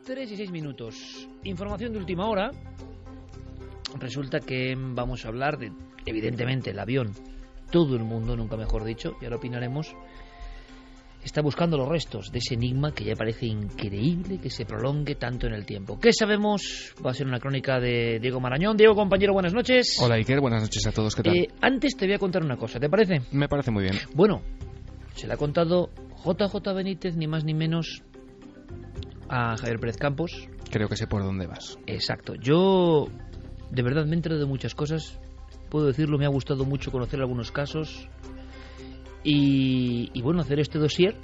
3:06. Información de última hora. Resulta que vamos a hablar de, evidentemente, el avión. Todo el mundo, nunca mejor dicho, ya lo opinaremos, está buscando los restos de ese enigma que ya parece increíble que se prolongue tanto en el tiempo. ¿Qué sabemos? Va a ser una crónica de Diego Marañón. Diego, compañero, buenas noches. Hola, Iker, buenas noches a todos. ¿Qué tal? Antes te voy a contar una cosa, ¿te parece? Me parece muy bien. Bueno, se le ha contado JJ Benítez, ni más ni menos, a Javier Pérez Campos. Creo que sé por dónde vas. Exacto. Yo, de verdad, me he enterado de muchas cosas. Puedo decirlo, me ha gustado mucho conocer algunos casos. Y bueno, hacer este dossier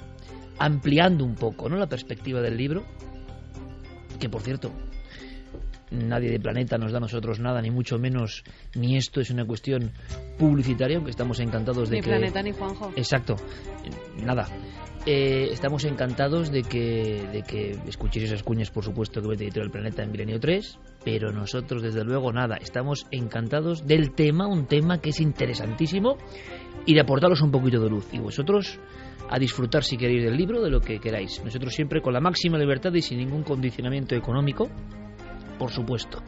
ampliando un poco, ¿no?, la perspectiva del libro, que por cierto nadie de Planeta nos da a nosotros nada, ni mucho menos, ni esto es una cuestión publicitaria, aunque estamos encantados de ni que... Ni Planeta ni Juanjo. Exacto, nada. Estamos encantados de que escuchéis esas cuñas, por supuesto, que vete Editorial Planeta en Milenio 3, pero nosotros desde luego nada, estamos encantados del tema, un tema que es interesantísimo, y de aportaros un poquito de luz, y vosotros a disfrutar, si queréis, del libro, de lo que queráis. Nosotros siempre con la máxima libertad y sin ningún condicionamiento económico, por supuesto.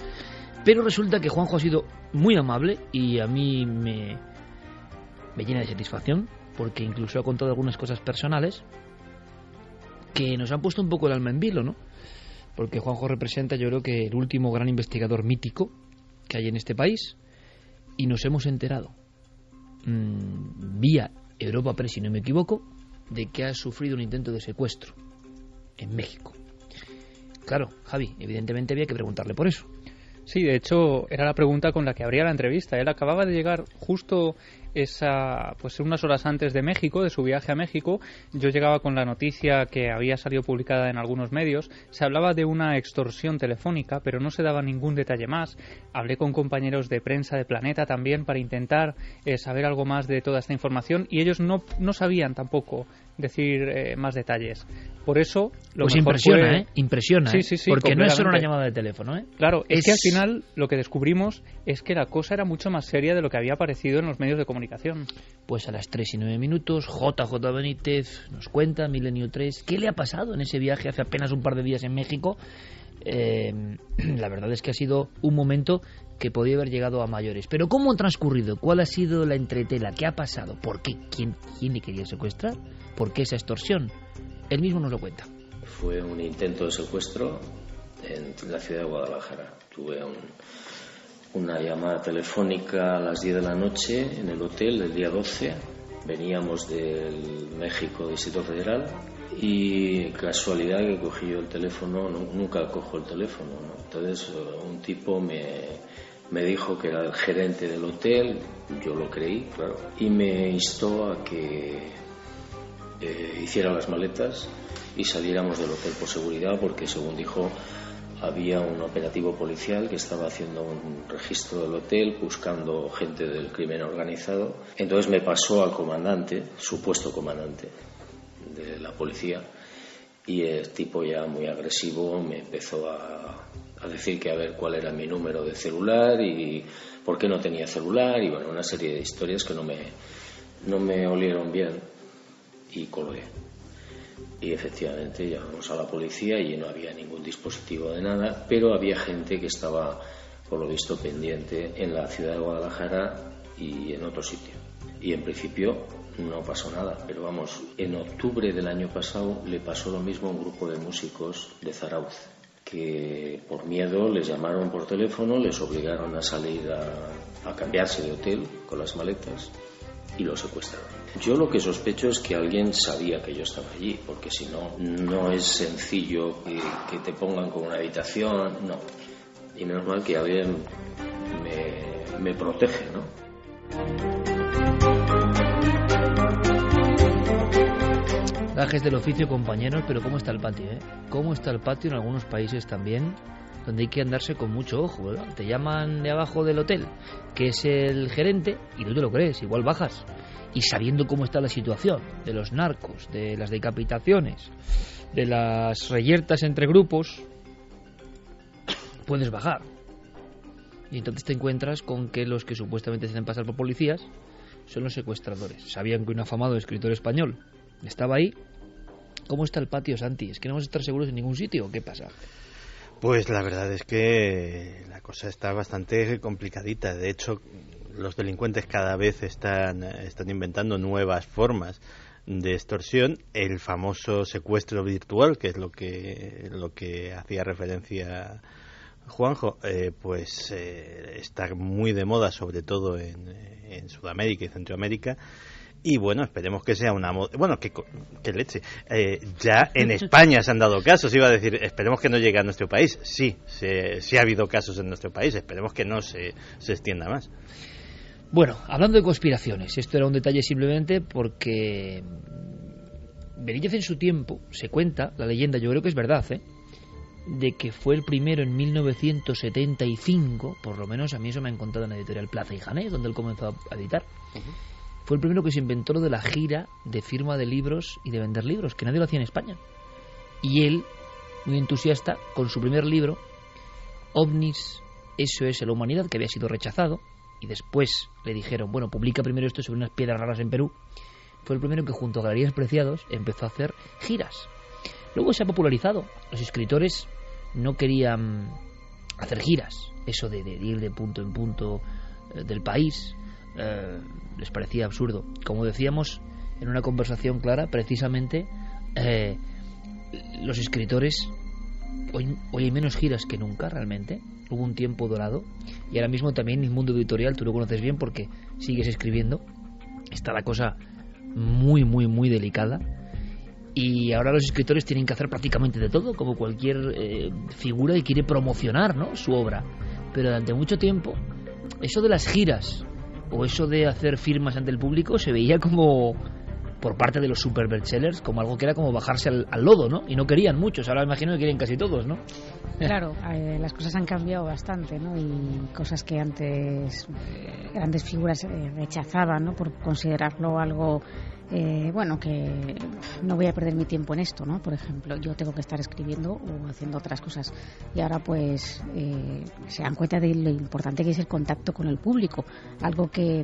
Pero resulta que Juanjo ha sido muy amable y a mí me llena de satisfacción, porque incluso ha contado algunas cosas personales que nos han puesto un poco el alma en vilo, ¿no? Porque Juanjo representa, yo creo, que el último gran investigador mítico que hay en este país, y nos hemos enterado vía Europa Press, si no me equivoco, de que ha sufrido un intento de secuestro en México. Claro, Javi, evidentemente había que preguntarle por eso. Sí, de hecho, era la pregunta con la que abría la entrevista. Él acababa de llegar justo unas horas antes de México, de su viaje a México. Yo llegaba con la noticia que había salido publicada en algunos medios. Se hablaba de una extorsión telefónica, pero no se daba ningún detalle más. Hablé con compañeros de prensa de Planeta también para intentar saber algo más de toda esta información, y ellos no sabían tampoco decir más detalles. Por eso lo pues mejor impresiona, sí, porque no es solo una llamada de teléfono, ¿eh? Claro, es que al final lo que descubrimos es que la cosa era mucho más seria de lo que había aparecido en los medios de comunicación. Pues a las 3:09, JJ Benítez nos cuenta, Milenio 3, ¿qué le ha pasado en ese viaje hace apenas un par de días en México? La verdad es que ha sido un momento que podía haber llegado a mayores. Pero ¿cómo ha transcurrido? ¿Cuál ha sido la entretela? ¿Qué ha pasado? ¿Por qué? ¿Quién le quería secuestrar? ¿Por qué esa extorsión? Él mismo nos lo cuenta. Fue un intento de secuestro en la ciudad de Guadalajara. Tuve una llamada telefónica a las 10 de la noche en el hotel del día 12. Veníamos del México Distrito Federal y casualidad que cogí yo el teléfono, nunca cojo el teléfono, ¿no? Entonces un tipo me dijo que era el gerente del hotel, yo lo creí, claro, y me instó a que hiciera las maletas y saliéramos del hotel por seguridad, porque según dijo había un operativo policial que estaba haciendo un registro del hotel buscando gente del crimen organizado. Entonces me pasó al comandante, supuesto comandante de la policía, y el tipo, ya muy agresivo, me empezó a decir que a ver cuál era mi número de celular y por qué no tenía celular, y bueno, una serie de historias que no me olieron bien, y colgué. Y efectivamente llamamos a la policía y no había ningún dispositivo de nada, pero había gente que estaba, por lo visto, pendiente en la ciudad de Guadalajara y en otro sitio. Y en principio no pasó nada, pero vamos, en octubre del año pasado le pasó lo mismo a un grupo de músicos de Zarauz, que por miedo les llamaron por teléfono, les obligaron a salir a cambiarse de hotel con las maletas y lo secuestraron. Yo lo que sospecho es que alguien sabía que yo estaba allí, porque si no, no es sencillo que te pongan con una habitación, no. Y menos mal que alguien me protege, ¿no? Gajes del oficio, compañeros, pero ¿cómo está el patio, eh? ¿Cómo está el patio en algunos países también, donde hay que andarse con mucho ojo, ¿verdad? Te llaman de abajo del hotel, que es el gerente, y no te lo crees, igual bajas. Y sabiendo cómo está la situación de los narcos, de las decapitaciones, de las reyertas entre grupos, puedes bajar. Y entonces te encuentras con que los que supuestamente se hacen pasar por policías son los secuestradores. Sabían que un afamado escritor español estaba ahí, ¿Cómo está el patio, Santi? ¿Es que no vamos a estar seguros en ningún sitio o qué pasa? Pues la verdad es que la cosa está bastante complicadita. De hecho, los delincuentes cada vez están inventando nuevas formas de extorsión. El famoso secuestro virtual, que es lo que hacía referencia Juanjo, está muy de moda, sobre todo en Sudamérica y Centroamérica. Y bueno, esperemos que sea una moda. Bueno, que leche. Ya en España se han dado casos, iba a decir, esperemos que no llegue a nuestro país. Sí ha habido casos en nuestro país, esperemos que no se extienda más. Bueno, hablando de conspiraciones, esto era un detalle simplemente porque Benítez en su tiempo, se cuenta, la leyenda, yo creo que es verdad, de que fue el primero en 1975, por lo menos a mí eso me han contado en la editorial Plaza y Jané, donde él comenzó a editar. Fue el primero que se inventó lo de la gira de firma de libros y de vender libros, que nadie lo hacía en España. Y él, muy entusiasta, con su primer libro, OVNIs, SOS la humanidad, que había sido rechazado, y después le dijeron, bueno, publica primero esto sobre unas piedras raras en Perú, fue el primero que junto a Galerías Preciados empezó a hacer giras. Luego se ha popularizado. Los escritores no querían hacer giras, eso de ir de punto en punto del país, les parecía absurdo. Como decíamos en una conversación clara, precisamente los escritores hoy hay menos giras que nunca realmente. Hubo un tiempo dorado y ahora mismo también el mundo editorial, tú lo conoces bien porque sigues escribiendo, está la cosa muy muy muy delicada y ahora los escritores tienen que hacer prácticamente de todo, como cualquier figura que quiere promocionar, ¿no?, su obra. Pero durante mucho tiempo eso de las giras o eso de hacer firmas ante el público se veía como, por parte de los super bestsellers, como algo que era como bajarse al lodo, ¿no? Y no querían muchos, ahora imagino que quieren casi todos, ¿no? Claro, las cosas han cambiado bastante, ¿no? Y cosas que antes grandes figuras rechazaban, ¿no?, por considerarlo algo que no voy a perder mi tiempo en esto, ¿no? Por ejemplo, yo tengo que estar escribiendo o haciendo otras cosas y ahora pues se dan cuenta de lo importante que es el contacto con el público, algo que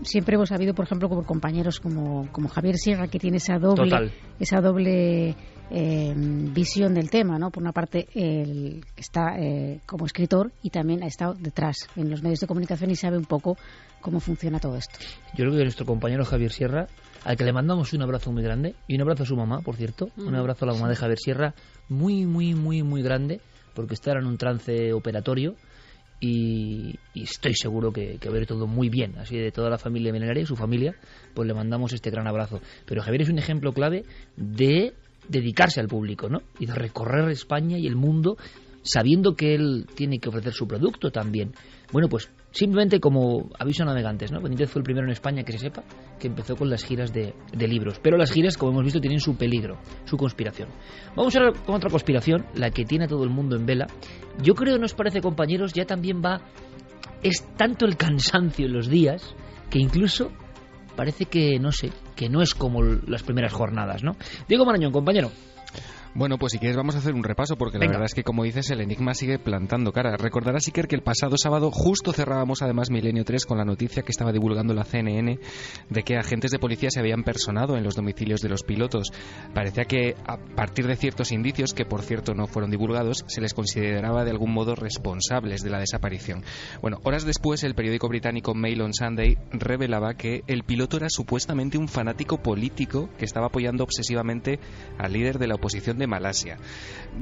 siempre hemos sabido, por ejemplo, como compañeros como Javier Sierra, que tiene esa doble visión del tema, ¿no? Por una parte él está como escritor y también ha estado detrás en los medios de comunicación y sabe un poco cómo funciona todo esto. Yo creo que nuestro compañero Javier Sierra, al que le mandamos un abrazo muy grande y un abrazo a su mamá, por cierto, un abrazo a la mamá de Javier Sierra muy muy muy muy grande, porque está en un trance operatorio y estoy seguro que va a ir todo muy bien. Así de toda la familia milenaria, su familia, pues le mandamos este gran abrazo. Pero Javier es un ejemplo clave de dedicarse al público, ¿no? Y de recorrer España y el mundo sabiendo que él tiene que ofrecer su producto también. Bueno, pues simplemente como aviso a navegantes, ¿no? Benítez fue el primero en España, que se sepa, que empezó con las giras de libros. Pero las giras, como hemos visto, tienen su peligro, su conspiración. Vamos ahora con otra conspiración, la que tiene a todo el mundo en vela. Yo creo, ¿nos parece, compañeros? Ya también es tanto el cansancio en los días que incluso parece que, no sé, que no es como las primeras jornadas, ¿no? Diego Marañón, compañero. Bueno, pues si quieres vamos a hacer un repaso, porque la verdad es que, como dices, el enigma sigue plantando cara. Recordarás, Iker, que el pasado sábado justo cerrábamos además Milenio 3 con la noticia que estaba divulgando la CNN de que agentes de policía se habían personado en los domicilios de los pilotos. Parecía que a partir de ciertos indicios, que por cierto no fueron divulgados, se les consideraba de algún modo responsables de la desaparición. Bueno, horas después el periódico británico Mail on Sunday revelaba que el piloto era supuestamente un fanático político que estaba apoyando obsesivamente al líder de la oposición de Malasia.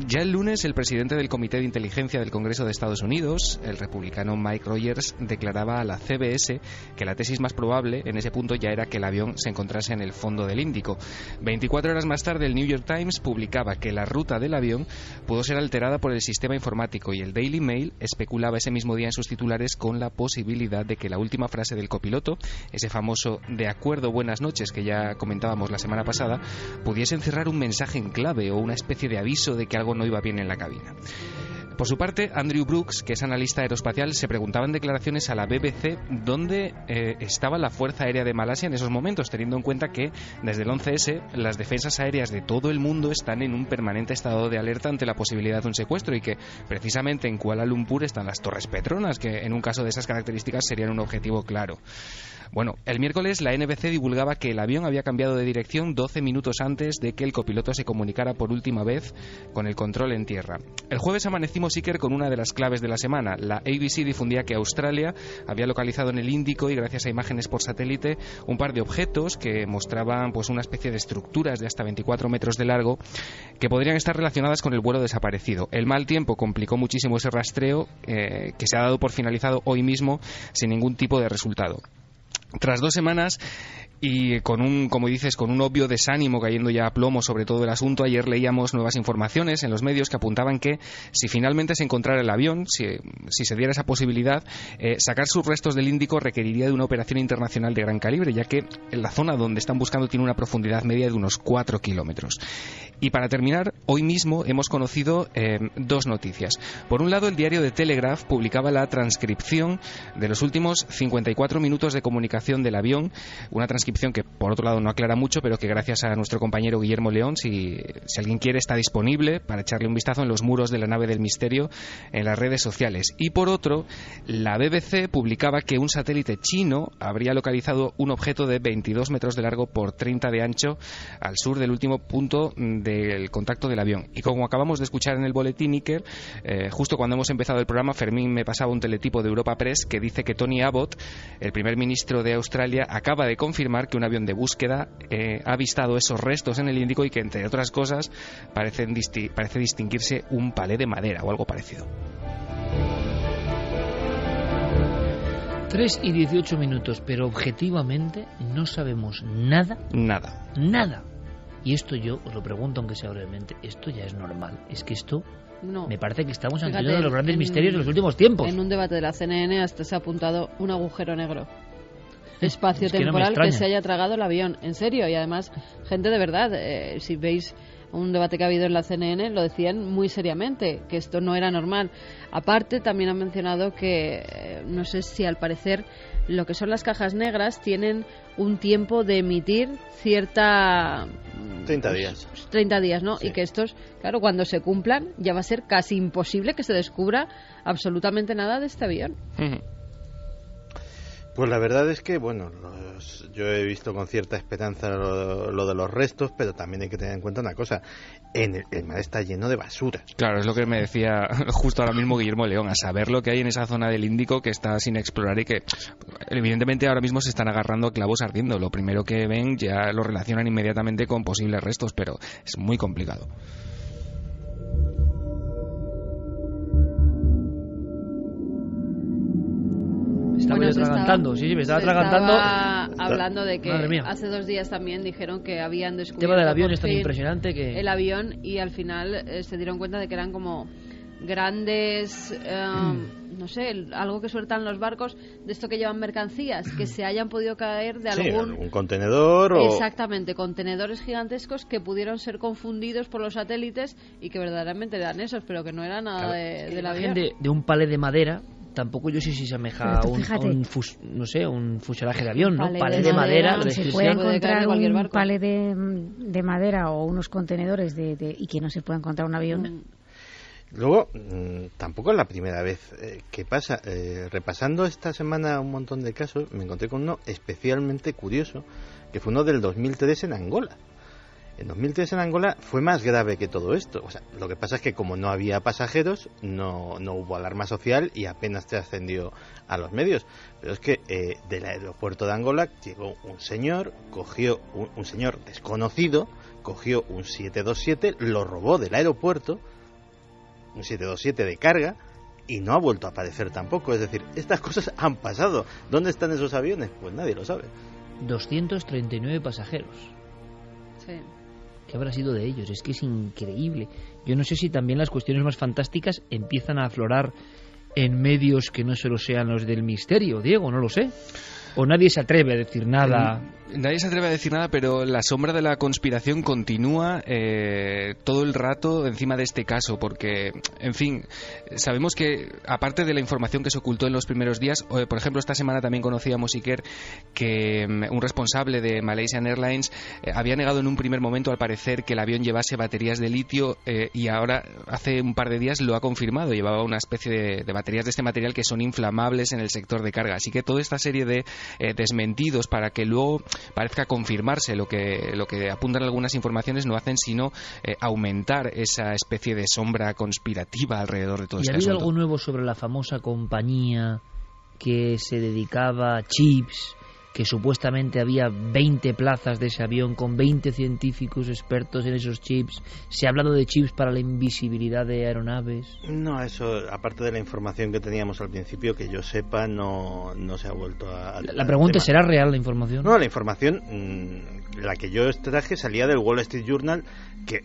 Ya el lunes el presidente del Comité de Inteligencia del Congreso de Estados Unidos, el republicano Mike Rogers, declaraba a la CBS que la tesis más probable en ese punto ya era que el avión se encontrase en el fondo del Índico. 24 horas más tarde el New York Times publicaba que la ruta del avión pudo ser alterada por el sistema informático y el Daily Mail especulaba ese mismo día en sus titulares con la posibilidad de que la última frase del copiloto, ese famoso "de acuerdo, buenas noches" que ya comentábamos la semana pasada, pudiese encerrar un mensaje en clave o una especie de aviso de que algo no iba bien en la cabina. Por su parte, Andrew Brooks, que es analista aeroespacial, se preguntaba en declaraciones a la BBC dónde estaba la Fuerza Aérea de Malasia en esos momentos, teniendo en cuenta que desde el 11S las defensas aéreas de todo el mundo están en un permanente estado de alerta ante la posibilidad de un secuestro y que precisamente en Kuala Lumpur están las Torres Petronas, que en un caso de esas características serían un objetivo claro. Bueno, el miércoles la NBC divulgaba que el avión había cambiado de dirección 12 minutos antes de que el copiloto se comunicara por última vez con el control en tierra. El jueves amanecimos, Iker, con una de las claves de la semana. La ABC difundía que Australia había localizado en el Índico, y gracias a imágenes por satélite, un par de objetos que mostraban pues una especie de estructuras de hasta 24 metros de largo que podrían estar relacionadas con el vuelo desaparecido. El mal tiempo complicó muchísimo ese rastreo, que se ha dado por finalizado hoy mismo sin ningún tipo de resultado. Tras 2 semanas y con un, como dices, con un obvio desánimo cayendo ya a plomo sobre todo el asunto, ayer leíamos nuevas informaciones en los medios que apuntaban que si finalmente se encontrara el avión, si se diera esa posibilidad, sacar sus restos del Índico requeriría de una operación internacional de gran calibre, ya que en la zona donde están buscando tiene una profundidad media de unos 4 kilómetros. Y para terminar, hoy mismo hemos conocido 2 noticias. Por un lado, el diario The Telegraph publicaba la transcripción de los últimos 54 minutos de comunicación del avión, una transcripción que por otro lado no aclara mucho, pero que gracias a nuestro compañero Guillermo León, si alguien quiere, está disponible para echarle un vistazo en los muros de la nave del misterio en las redes sociales. Y por otro, la BBC publicaba que un satélite chino habría localizado un objeto de 22 metros de largo por 30 de ancho al sur del último punto del contacto del avión. Y como acabamos de escuchar en el boletín, Iker, justo cuando hemos empezado el programa, Fermín me pasaba un teletipo de Europa Press que dice que Tony Abbott, el primer ministro de Australia, acaba de confirmar que un avión de búsqueda ha avistado esos restos en el Índico y que, entre otras cosas, parece distinguirse un palé de madera o algo parecido. 3 y 18 minutos, pero objetivamente no sabemos nada. Nada. Y esto yo os lo pregunto, aunque sea brevemente, ¿esto ya es normal? Es que esto... No. Me parece que estamos ante uno de los grandes misterios de los últimos tiempos. En un debate de la CNN hasta se ha apuntado un agujero negro espacio temporal que se haya tragado el avión, en serio. Y además, gente de verdad, si veis un debate que ha habido en la CNN, lo decían muy seriamente, que esto no era normal. Aparte, también han mencionado que, no sé si al parecer, lo que son las cajas negras tienen un tiempo de emitir cierta... 30 días. 30 días, ¿no? Sí. Y que estos, claro, cuando se cumplan, ya va a ser casi imposible que se descubra absolutamente nada de este avión. Pues la verdad es que, bueno, yo he visto con cierta esperanza lo de los restos, pero también hay que tener en cuenta una cosa: el mar está lleno de basura. Claro, es lo que me decía justo ahora mismo Guillermo León, a saber lo que hay en esa zona del Índico que está sin explorar y que evidentemente ahora mismo se están agarrando a clavos ardiendo. Lo primero que ven ya lo relacionan inmediatamente con posibles restos, pero es muy complicado. Me estaba atragantando. Hablando de que hace 2 días también dijeron que habían descubierto el tema del avión es tan impresionante que... el avión, y al final se dieron cuenta de que eran como grandes, no sé, algo que sueltan los barcos, de esto que llevan mercancías, que se hayan podido caer de algún contenedor o... Exactamente, contenedores gigantescos que pudieron ser confundidos por los satélites y que verdaderamente eran esos, pero que no era nada del avión. De un palé de madera. Tampoco yo sé si se ameja a un fuselaje de avión, ¿no? Palé de madera. Se puede encontrar un palé de madera o unos contenedores y que no se pueda encontrar un avión. Luego, tampoco es la primera vez que pasa. Repasando esta semana un montón de casos, me encontré con uno especialmente curioso, que fue uno del 2003 en Angola. En 2003 en Angola fue más grave que todo esto. O sea, lo que pasa es que como no había pasajeros, no hubo alarma social y apenas trascendió a los medios. Pero es que del aeropuerto de Angola llegó un señor, cogió un señor desconocido, cogió un 727, lo robó del aeropuerto, un 727 de carga, y no ha vuelto a aparecer tampoco. Es decir, estas cosas han pasado. ¿Dónde están esos aviones? Pues nadie lo sabe. 239 pasajeros. Sí. ¿Qué habrá sido de ellos? Es que es increíble. Yo no sé si también las cuestiones más fantásticas empiezan a aflorar en medios que no solo sean los del misterio, Diego, no lo sé. O nadie se atreve a decir nada. Nadie se atreve a decir nada, pero la sombra de la conspiración continúa todo el rato encima de este caso, porque, en fin, sabemos que, aparte de la información que se ocultó en los primeros días, por ejemplo, esta semana también conocíamos, Iker, que un responsable de Malaysian Airlines había negado en un primer momento, al parecer, que el avión llevase baterías de litio, y ahora, hace un par de días, lo ha confirmado. Llevaba una especie de baterías de este material que son inflamables en el sector de carga. Así que toda esta serie de desmentidos, para que luego parezca confirmarse lo que apuntan algunas informaciones, no hacen sino aumentar esa especie de sombra conspirativa alrededor de todo este asunto. ¿Y ha habido algo nuevo sobre la famosa compañía que se dedicaba a chips, que supuestamente había 20 plazas de ese avión con 20 científicos expertos en esos chips? ¿Se ha hablado de chips para la invisibilidad de aeronaves? No, eso, aparte de la información que teníamos al principio, que yo sepa, no se ha vuelto a... La pregunta es, ¿será real la información? No, la información, la que yo traje, salía del Wall Street Journal, que,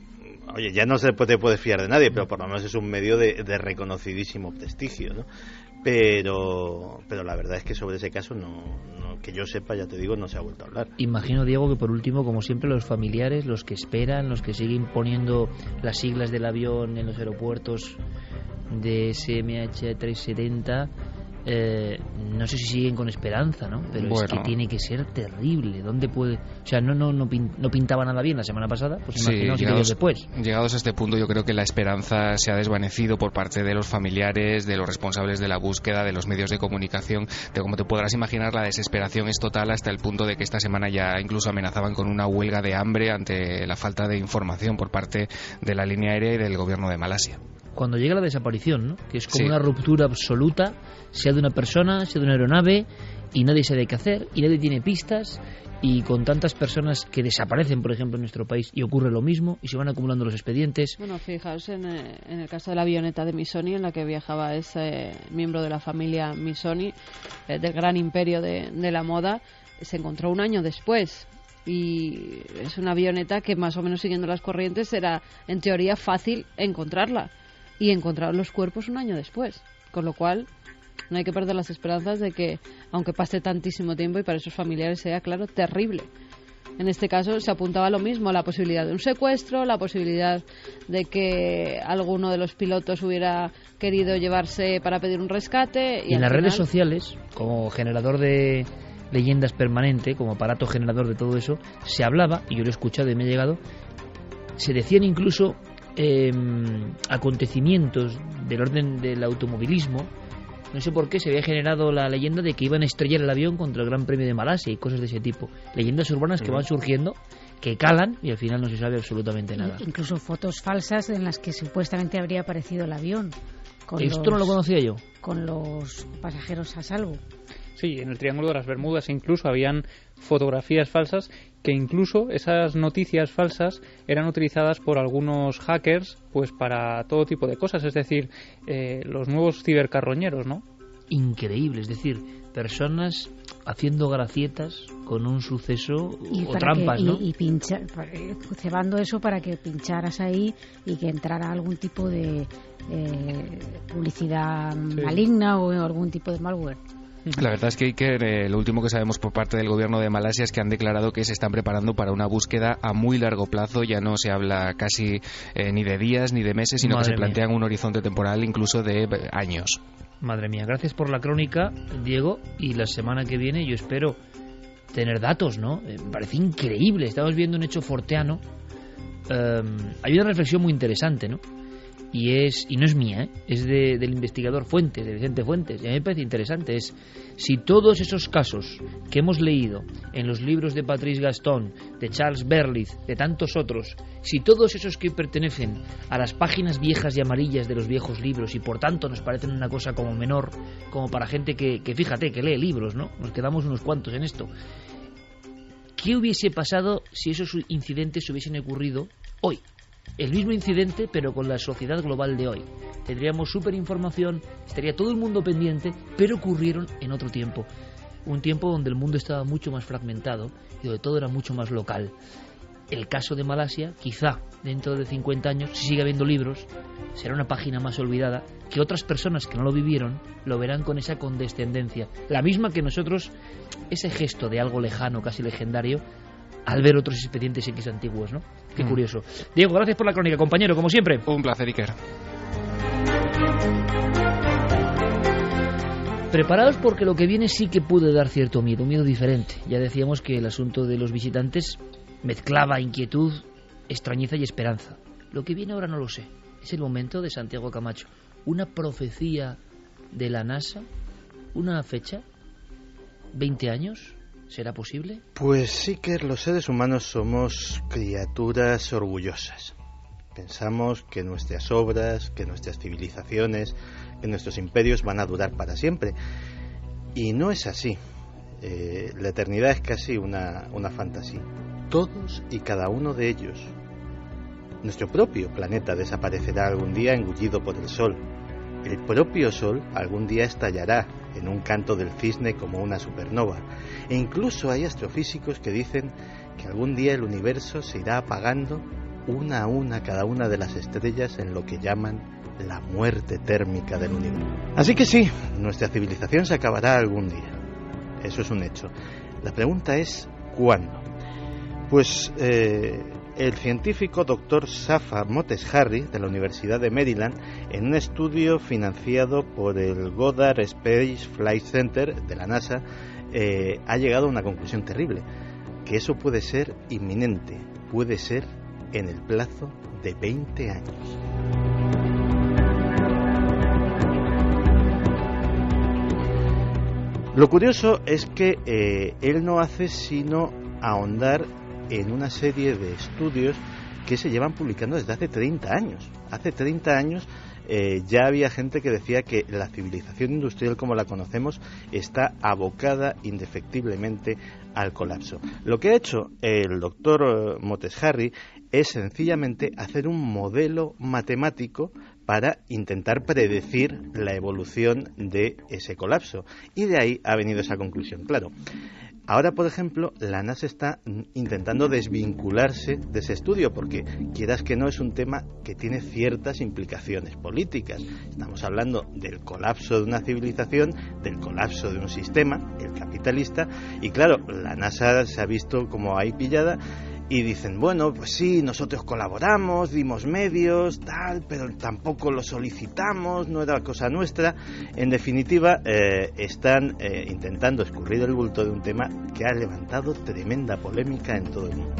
oye, ya no se te puede fiar de nadie, pero por lo menos es un medio de reconocidísimo prestigio, ¿no? Pero la verdad es que sobre ese caso, no, que yo sepa, ya te digo, no se ha vuelto a hablar. Imagino, Diego, que por último, como siempre, los familiares, los que esperan, los que siguen poniendo las siglas del avión en los aeropuertos de SMH 370, no sé si siguen con esperanza, ¿no? Pero bueno, es que tiene que ser terrible. ¿Dónde puede...? O sea, no pintaba nada bien la semana pasada, pues imaginaos que después. Llegados a este punto, yo creo que la esperanza se ha desvanecido por parte de los familiares, de los responsables de la búsqueda, de los medios de comunicación. Como te podrás imaginar, la desesperación es total, hasta el punto de que esta semana ya incluso amenazaban con una huelga de hambre ante la falta de información por parte de la línea aérea y del gobierno de Malasia. Cuando llega la desaparición, ¿no? Que es como una ruptura absoluta, sea de una persona, sea de una aeronave, y nadie sabe qué hacer, y nadie tiene pistas, y con tantas personas que desaparecen, por ejemplo, en nuestro país, y ocurre lo mismo, y se van acumulando los expedientes. Bueno, fijaos en el caso de la avioneta de Missoni, en la que viajaba ese miembro de la familia Missoni, del gran imperio de la moda, se encontró un año después. Y es una avioneta que, más o menos siguiendo las corrientes, era en teoría fácil encontrarla. Y encontraron los cuerpos un año después. Con lo cual, no hay que perder las esperanzas de que, aunque pase tantísimo tiempo, y para esos familiares sea, claro, terrible. En este caso se apuntaba a lo mismo, la posibilidad de un secuestro, la posibilidad de que alguno de los pilotos hubiera querido llevarse para pedir un rescate. Y en las redes sociales, como generador de leyendas permanente, como aparato generador de todo eso, se hablaba, y yo lo he escuchado y me ha llegado, se decían incluso acontecimientos del orden del automovilismo. No sé por qué se había generado la leyenda de que iban a estrellar el avión contra el Gran Premio de Malasia y cosas de ese tipo. Leyendas urbanas que van surgiendo, que calan, y al final no se sabe absolutamente nada. Incluso fotos falsas en las que supuestamente habría aparecido el avión. Esto no lo conocía yo. Con los pasajeros a salvo. Sí, en el Triángulo de las Bermudas incluso habían fotografías falsas, que incluso esas noticias falsas eran utilizadas por algunos hackers pues para todo tipo de cosas, es decir, los nuevos cibercarroñeros, ¿no? Increíble, es decir, personas haciendo gracietas con un suceso o trampas, ¿no? Y cebando eso para que pincharas ahí y que entrara algún tipo de publicidad maligna o algún tipo de malware. La verdad es que, Iker, lo último que sabemos por parte del gobierno de Malasia es que han declarado que se están preparando para una búsqueda a muy largo plazo. Ya no se habla casi ni de días ni de meses, sino que se plantean un horizonte temporal incluso de años. Madre mía, gracias por la crónica, Diego, y la semana que viene yo espero tener datos, ¿no? Me parece increíble, estamos viendo un hecho forteano. Hay una reflexión muy interesante, ¿no? Y no es mía, es del investigador Fuentes, de Vicente Fuentes, y a mí me parece interesante. Es si todos esos casos que hemos leído en los libros de Patrice Gaston, de Charles Berlitz, de tantos otros, si todos esos que pertenecen a las páginas viejas y amarillas de los viejos libros, y por tanto nos parecen una cosa como menor, como para gente que fíjate, que lee libros, ¿no? Nos quedamos unos cuantos en esto. ¿Qué hubiese pasado si esos incidentes hubiesen ocurrido hoy? El mismo incidente, pero con la sociedad global de hoy. Tendríamos superinformación, estaría todo el mundo pendiente, pero ocurrieron en otro tiempo. Un tiempo donde el mundo estaba mucho más fragmentado y donde todo era mucho más local. El caso de Malasia, quizá dentro de 50 años, si sigue habiendo libros, será una página más olvidada, que otras personas que no lo vivieron lo verán con esa condescendencia, la misma que nosotros, ese gesto de algo lejano, casi legendario, al ver otros expedientes X antiguos, ¿no? Qué curioso. Diego, gracias por la crónica, compañero, como siempre. Un placer, Iker. Preparados porque lo que viene sí que puede dar cierto miedo, un miedo diferente. Ya decíamos que el asunto de los visitantes mezclaba inquietud, extrañeza y esperanza. Lo que viene ahora no lo sé. Es el momento de Santiago Camacho. ¿Una profecía de la NASA? ¿Una fecha? ¿20 años? ¿Será posible? Pues sí que los seres humanos somos criaturas orgullosas. Pensamos que nuestras obras, que nuestras civilizaciones, que nuestros imperios van a durar para siempre. Y no es así. La eternidad es casi una fantasía. Todos y cada uno de ellos. Nuestro propio planeta desaparecerá algún día engullido por el Sol. El propio Sol algún día estallará en un canto del cisne como una supernova. E incluso hay astrofísicos que dicen que algún día el universo se irá apagando una a una cada una de las estrellas en lo que llaman la muerte térmica del universo. Así que sí, nuestra civilización se acabará algún día. Eso es un hecho. La pregunta es ¿cuándo? Pues el científico Dr. Safa Moteshari de la Universidad de Maryland, en un estudio financiado por el Goddard Space Flight Center de la NASA, ha llegado a una conclusión terrible, que eso puede ser inminente, puede ser en el plazo de 20 años. Lo curioso es que él no hace sino ahondar en una serie de estudios que se llevan publicando desde hace 30 años. Hace 30 años ya había gente que decía que la civilización industrial como la conocemos está abocada indefectiblemente al colapso. Lo que ha hecho el doctor Moteshari es sencillamente hacer un modelo matemático para intentar predecir la evolución de ese colapso. Y de ahí ha venido esa conclusión. Claro, ahora, por ejemplo, la NASA está intentando desvincularse de ese estudio porque, quieras que no, es un tema que tiene ciertas implicaciones políticas. Estamos hablando del colapso de una civilización, del colapso de un sistema, el capitalista, y claro, la NASA se ha visto como ahí pillada. Y dicen, bueno, pues sí, nosotros colaboramos, dimos medios, tal, pero tampoco lo solicitamos, no era cosa nuestra. En definitiva, están intentando escurrir el bulto de un tema que ha levantado tremenda polémica en todo el mundo.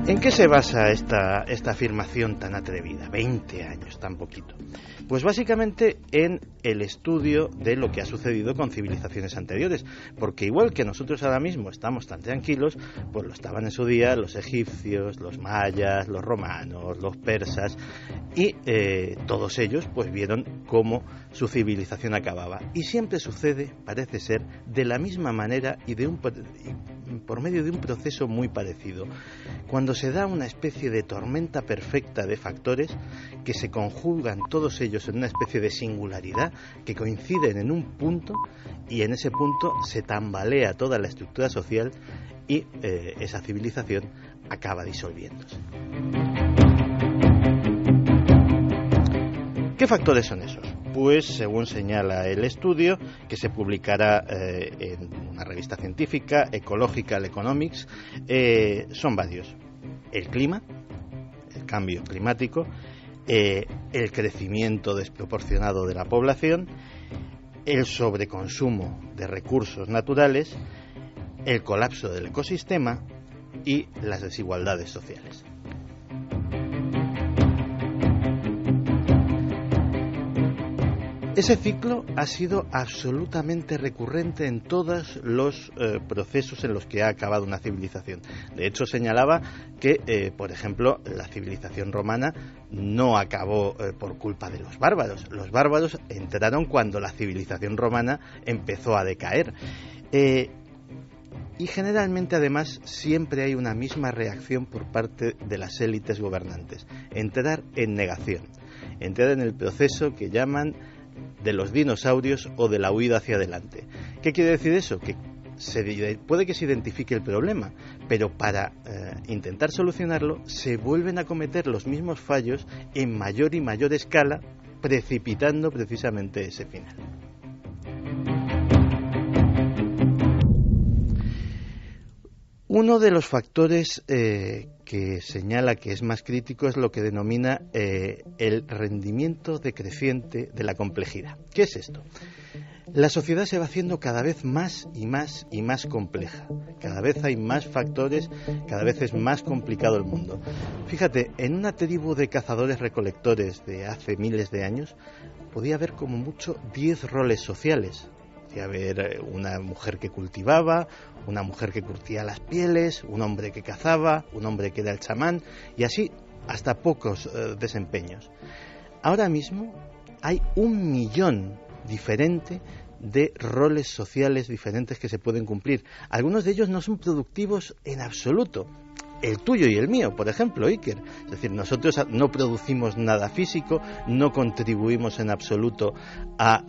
¿En qué se basa esta afirmación tan atrevida? 20 años, tan poquito. Pues básicamente en el estudio de lo que ha sucedido con civilizaciones anteriores, porque igual que nosotros ahora mismo estamos tan tranquilos, pues lo estaban en su día los egipcios, los mayas, los romanos, los persas, y todos ellos pues vieron cómo su civilización acababa. Y siempre sucede, parece ser, de la misma manera y por medio de un proceso muy parecido. Cuando se da una especie de tormenta perfecta de factores que se conjugan todos ellos en una especie de singularidad, que coinciden en un punto, y en ese punto se tambalea toda la estructura social y esa civilización acaba disolviéndose. ¿Qué factores son esos? Pues según señala el estudio, que se publicará en una revista científica, Ecological Economics, son varios. El clima, el cambio climático, el crecimiento desproporcionado de la población, el sobreconsumo de recursos naturales, el colapso del ecosistema y las desigualdades sociales. Ese ciclo ha sido absolutamente recurrente en todos los procesos en los que ha acabado una civilización. De hecho, señalaba que, por ejemplo, la civilización romana no acabó por culpa de los bárbaros. Los bárbaros entraron cuando la civilización romana empezó a decaer. Y generalmente, además, siempre hay una misma reacción por parte de las élites gobernantes. Entrar en negación. Entrar en el proceso que llaman de los dinosaurios o de la huida hacia adelante. ¿Qué quiere decir eso? Que puede que se identifique el problema, pero para intentar solucionarlo se vuelven a cometer los mismos fallos en mayor y mayor escala, precipitando precisamente ese final. Uno de los factores que señala que es más crítico es lo que denomina el rendimiento decreciente de la complejidad. ¿Qué es esto? La sociedad se va haciendo cada vez más y más y más compleja. Cada vez hay más factores, cada vez es más complicado el mundo. Fíjate, en una tribu de cazadores-recolectores de hace miles de años, podía haber como mucho 10 roles sociales. Podía haber una mujer que cultivaba, una mujer que curtía las pieles, un hombre que cazaba, un hombre que era el chamán, y así hasta pocos desempeños. Ahora mismo hay 1 millón diferente de roles sociales diferentes que se pueden cumplir. Algunos de ellos no son productivos en absoluto. El tuyo y el mío, por ejemplo, Iker. Es decir, nosotros no producimos nada físico, no contribuimos en absoluto a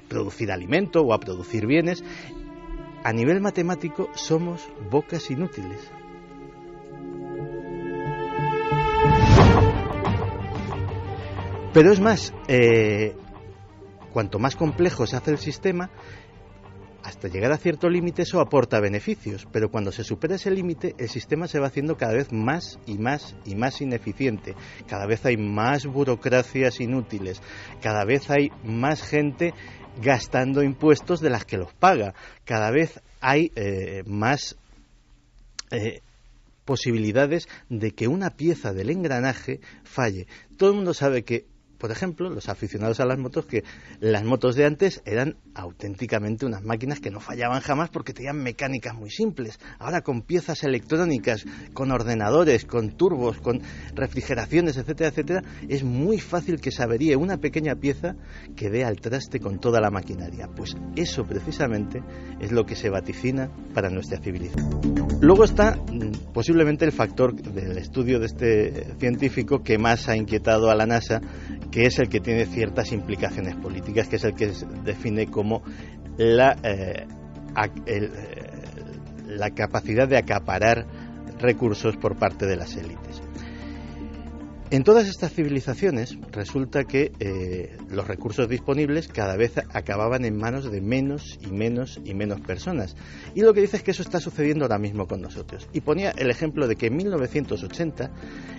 producir alimento o a producir bienes. A nivel matemático somos bocas inútiles. Pero es más, cuanto más complejo se hace el sistema, hasta llegar a cierto límite eso aporta beneficios, pero cuando se supera ese límite el sistema se va haciendo cada vez más y más y más ineficiente. Cada vez hay más burocracias inútiles, cada vez hay más gente gastando impuestos de las que los paga, cada vez hay más posibilidades de que una pieza del engranaje falle. Todo el mundo sabe que, por ejemplo, los aficionados a las motos, que las motos de antes eran auténticamente unas máquinas que no fallaban jamás porque tenían mecánicas muy simples. Ahora con piezas electrónicas, con ordenadores, con turbos, con refrigeraciones, etcétera, etcétera, es muy fácil que se averíe una pequeña pieza que dé al traste con toda la maquinaria. Pues eso precisamente es lo que se vaticina para nuestra civilización. Luego está posiblemente el factor del estudio de este científico que más ha inquietado a la NASA, que es el que tiene ciertas implicaciones políticas, que es el que define como la capacidad de acaparar recursos por parte de las élites. En todas estas civilizaciones resulta que los recursos disponibles cada vez acababan en manos de menos y menos y menos personas. Y lo que dice es que eso está sucediendo ahora mismo con nosotros. Y ponía el ejemplo de que en 1980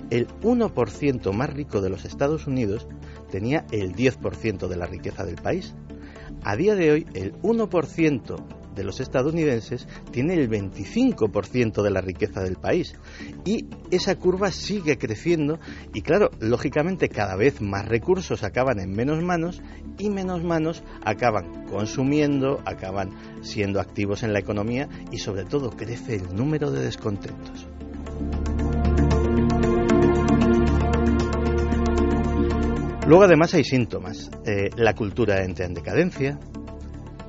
el 1% más rico de los Estados Unidos tenía el 10% de la riqueza del país. A día de hoy el 1% de los estadounidenses tiene el 25% de la riqueza del país, y esa curva sigue creciendo y claro, lógicamente cada vez más recursos acaban en menos manos y menos manos acaban consumiendo, acaban siendo activos en la economía y sobre todo crece el número de descontentos. Luego además hay síntomas. La cultura entra en decadencia.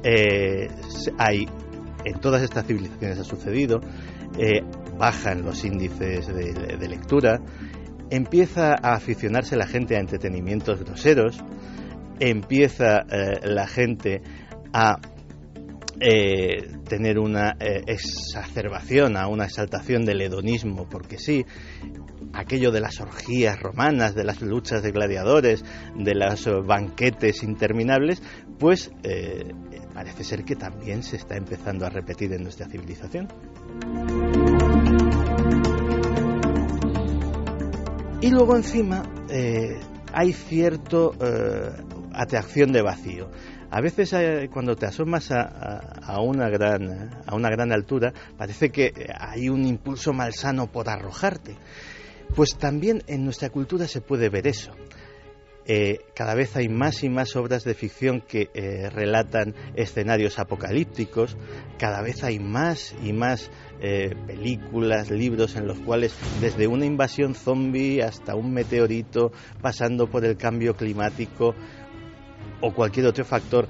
En todas estas civilizaciones ha sucedido, bajan los índices de lectura, empieza a aficionarse la gente a entretenimientos groseros, empieza la gente a tener una exacerbación, a una exaltación del hedonismo, porque sí, aquello de las orgías romanas, de las luchas de gladiadores, de los banquetes interminables, pues parece ser que también se está empezando a repetir en nuestra civilización. Y luego encima hay cierto atracción de vacío. A veces cuando te asomas a una gran altura parece que hay un impulso malsano por arrojarte. Pues también en nuestra cultura se puede ver eso. Cada vez hay más y más obras de ficción que relatan escenarios apocalípticos, cada vez hay más y más películas, libros en los cuales desde una invasión zombie hasta un meteorito, pasando por el cambio climático o cualquier otro factor,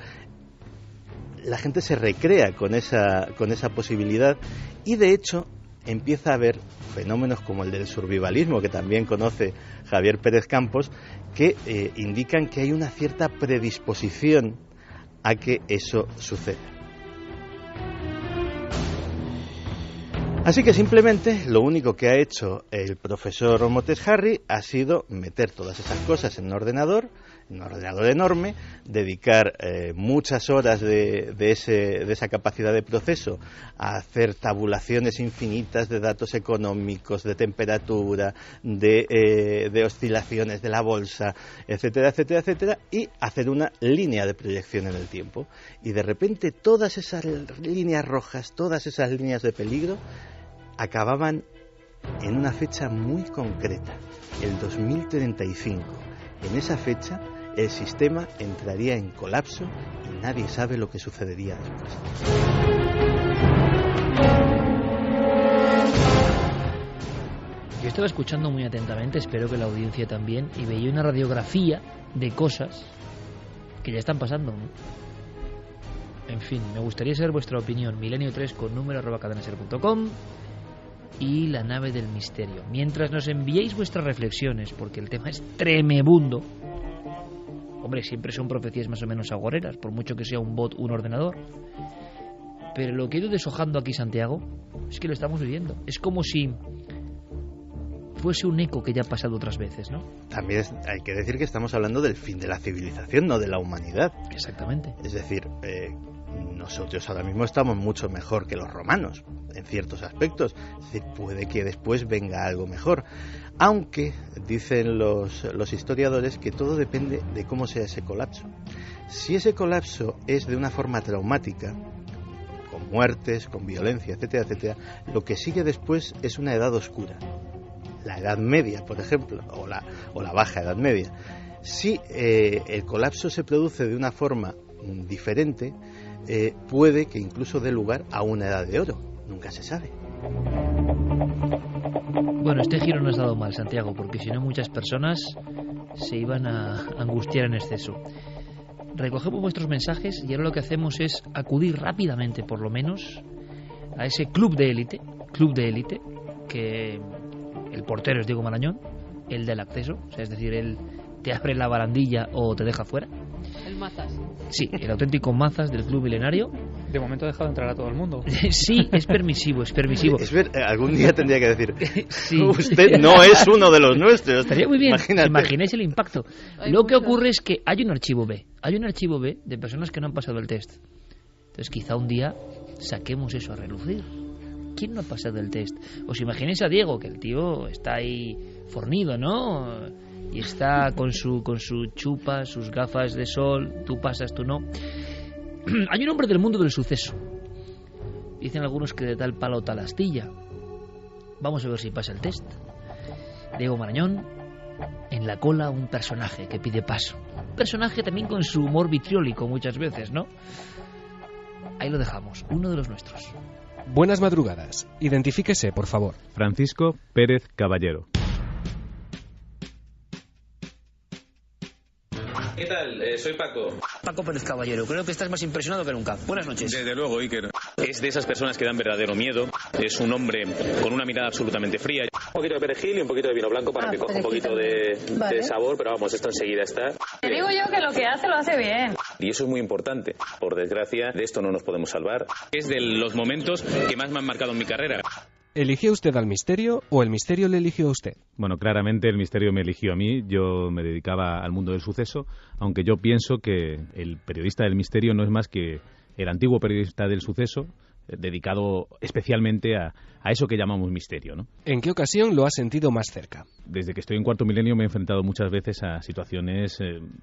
la gente se recrea con esa posibilidad y de hecho empieza a haber fenómenos como el del survivalismo, que también conoce Javier Pérez Campos, que indican que hay una cierta predisposición a que eso suceda. Así que simplemente lo único que ha hecho el profesor Motes Harry ha sido meter todas esas cosas en un ordenador enorme, dedicar muchas horas de esa capacidad de proceso a hacer tabulaciones infinitas de datos económicos, de temperatura, de oscilaciones de la bolsa, etcétera, etcétera, etcétera, y hacer una línea de proyección en el tiempo. Y de repente todas esas líneas rojas, todas esas líneas de peligro, acababan en una fecha muy concreta, el 2035. En esa fecha el sistema entraría en colapso y nadie sabe lo que sucedería después. Yo estaba escuchando muy atentamente, espero que la audiencia también, y veía una radiografía de cosas que ya están pasando, ¿no? En fin, me gustaría saber vuestra opinión. Milenio3 con número@cadenaser.com y la nave del misterio. Mientras nos enviéis vuestras reflexiones, porque el tema es tremebundo. Hombre, siempre son profecías más o menos agoreras, por mucho que sea un bot, un ordenador. Pero lo que he ido deshojando aquí, Santiago, es que lo estamos viviendo. Es como si fuese un eco que ya ha pasado otras veces, ¿no? También hay que decir que estamos hablando del fin de la civilización, no de la humanidad. Exactamente. Es decir, nosotros ahora mismo estamos mucho mejor que los romanos, en ciertos aspectos. Es decir, puede que después venga algo mejor. Aunque dicen los historiadores que todo depende de cómo sea ese colapso. Si ese colapso es de una forma traumática, con muertes, con violencia, etcétera, etcétera, lo que sigue después es una edad oscura. La Edad Media, por ejemplo, o la Baja Edad Media. Si el colapso se produce de una forma diferente, puede que incluso dé lugar a una Edad de Oro. Nunca se sabe. Bueno, este giro no has dado mal, Santiago, porque si no muchas personas se iban a angustiar en exceso. Recogemos vuestros mensajes y ahora lo que hacemos es acudir rápidamente, por lo menos, a ese club de élite, que el portero es Diego Marañón, el del acceso, o sea, es decir, él te abre la barandilla o te deja fuera. El Mazas. Sí, el auténtico Mazas del Club Milenario. De momento ha dejado entrar a todo el mundo. Sí, es permisivo. Algún día tendría que decir, sí. Usted no es uno de los nuestros. Estaría muy bien, Imagínate. Imaginéis el impacto. Lo que ocurre es que hay un archivo B de personas que no han pasado el test. Entonces quizá un día saquemos eso a relucir. ¿Quién no ha pasado el test? Os imaginéis a Diego, que el tío está ahí fornido, ¿no? Y está con su chupa, sus gafas de sol, tú pasas, tú no. Hay un hombre del mundo del suceso. Dicen algunos que de tal palo tal astilla. Vamos a ver si pasa el test. Diego Marañón, en la cola un personaje que pide paso. Un personaje también con su humor vitriólico muchas veces, ¿no? Ahí lo dejamos, uno de los nuestros. Buenas madrugadas. Identifíquese, por favor. Francisco Pérez Caballero. ¿Qué tal? Soy Paco. Paco Pérez Caballero, creo que estás más impresionado que nunca. Buenas noches. Desde luego, Iker. Es de esas personas que dan verdadero miedo. Es un hombre con una mirada absolutamente fría. Un poquito de perejil y un poquito de vino blanco para que coja un poquito de sabor, pero vamos, esto enseguida está. Te digo yo que lo que hace lo hace bien. Y eso es muy importante. Por desgracia, de esto no nos podemos salvar. Es de los momentos que más me han marcado en mi carrera. ¿Eligió usted al misterio o el misterio le eligió a usted? Bueno, claramente el misterio me eligió a mí. Yo me dedicaba al mundo del suceso, aunque yo pienso que el periodista del misterio no es más que el antiguo periodista del suceso, dedicado especialmente a eso que llamamos misterio, ¿no? ¿En qué ocasión lo ha sentido más cerca? Desde que estoy en Cuarto Milenio me he enfrentado muchas veces a situaciones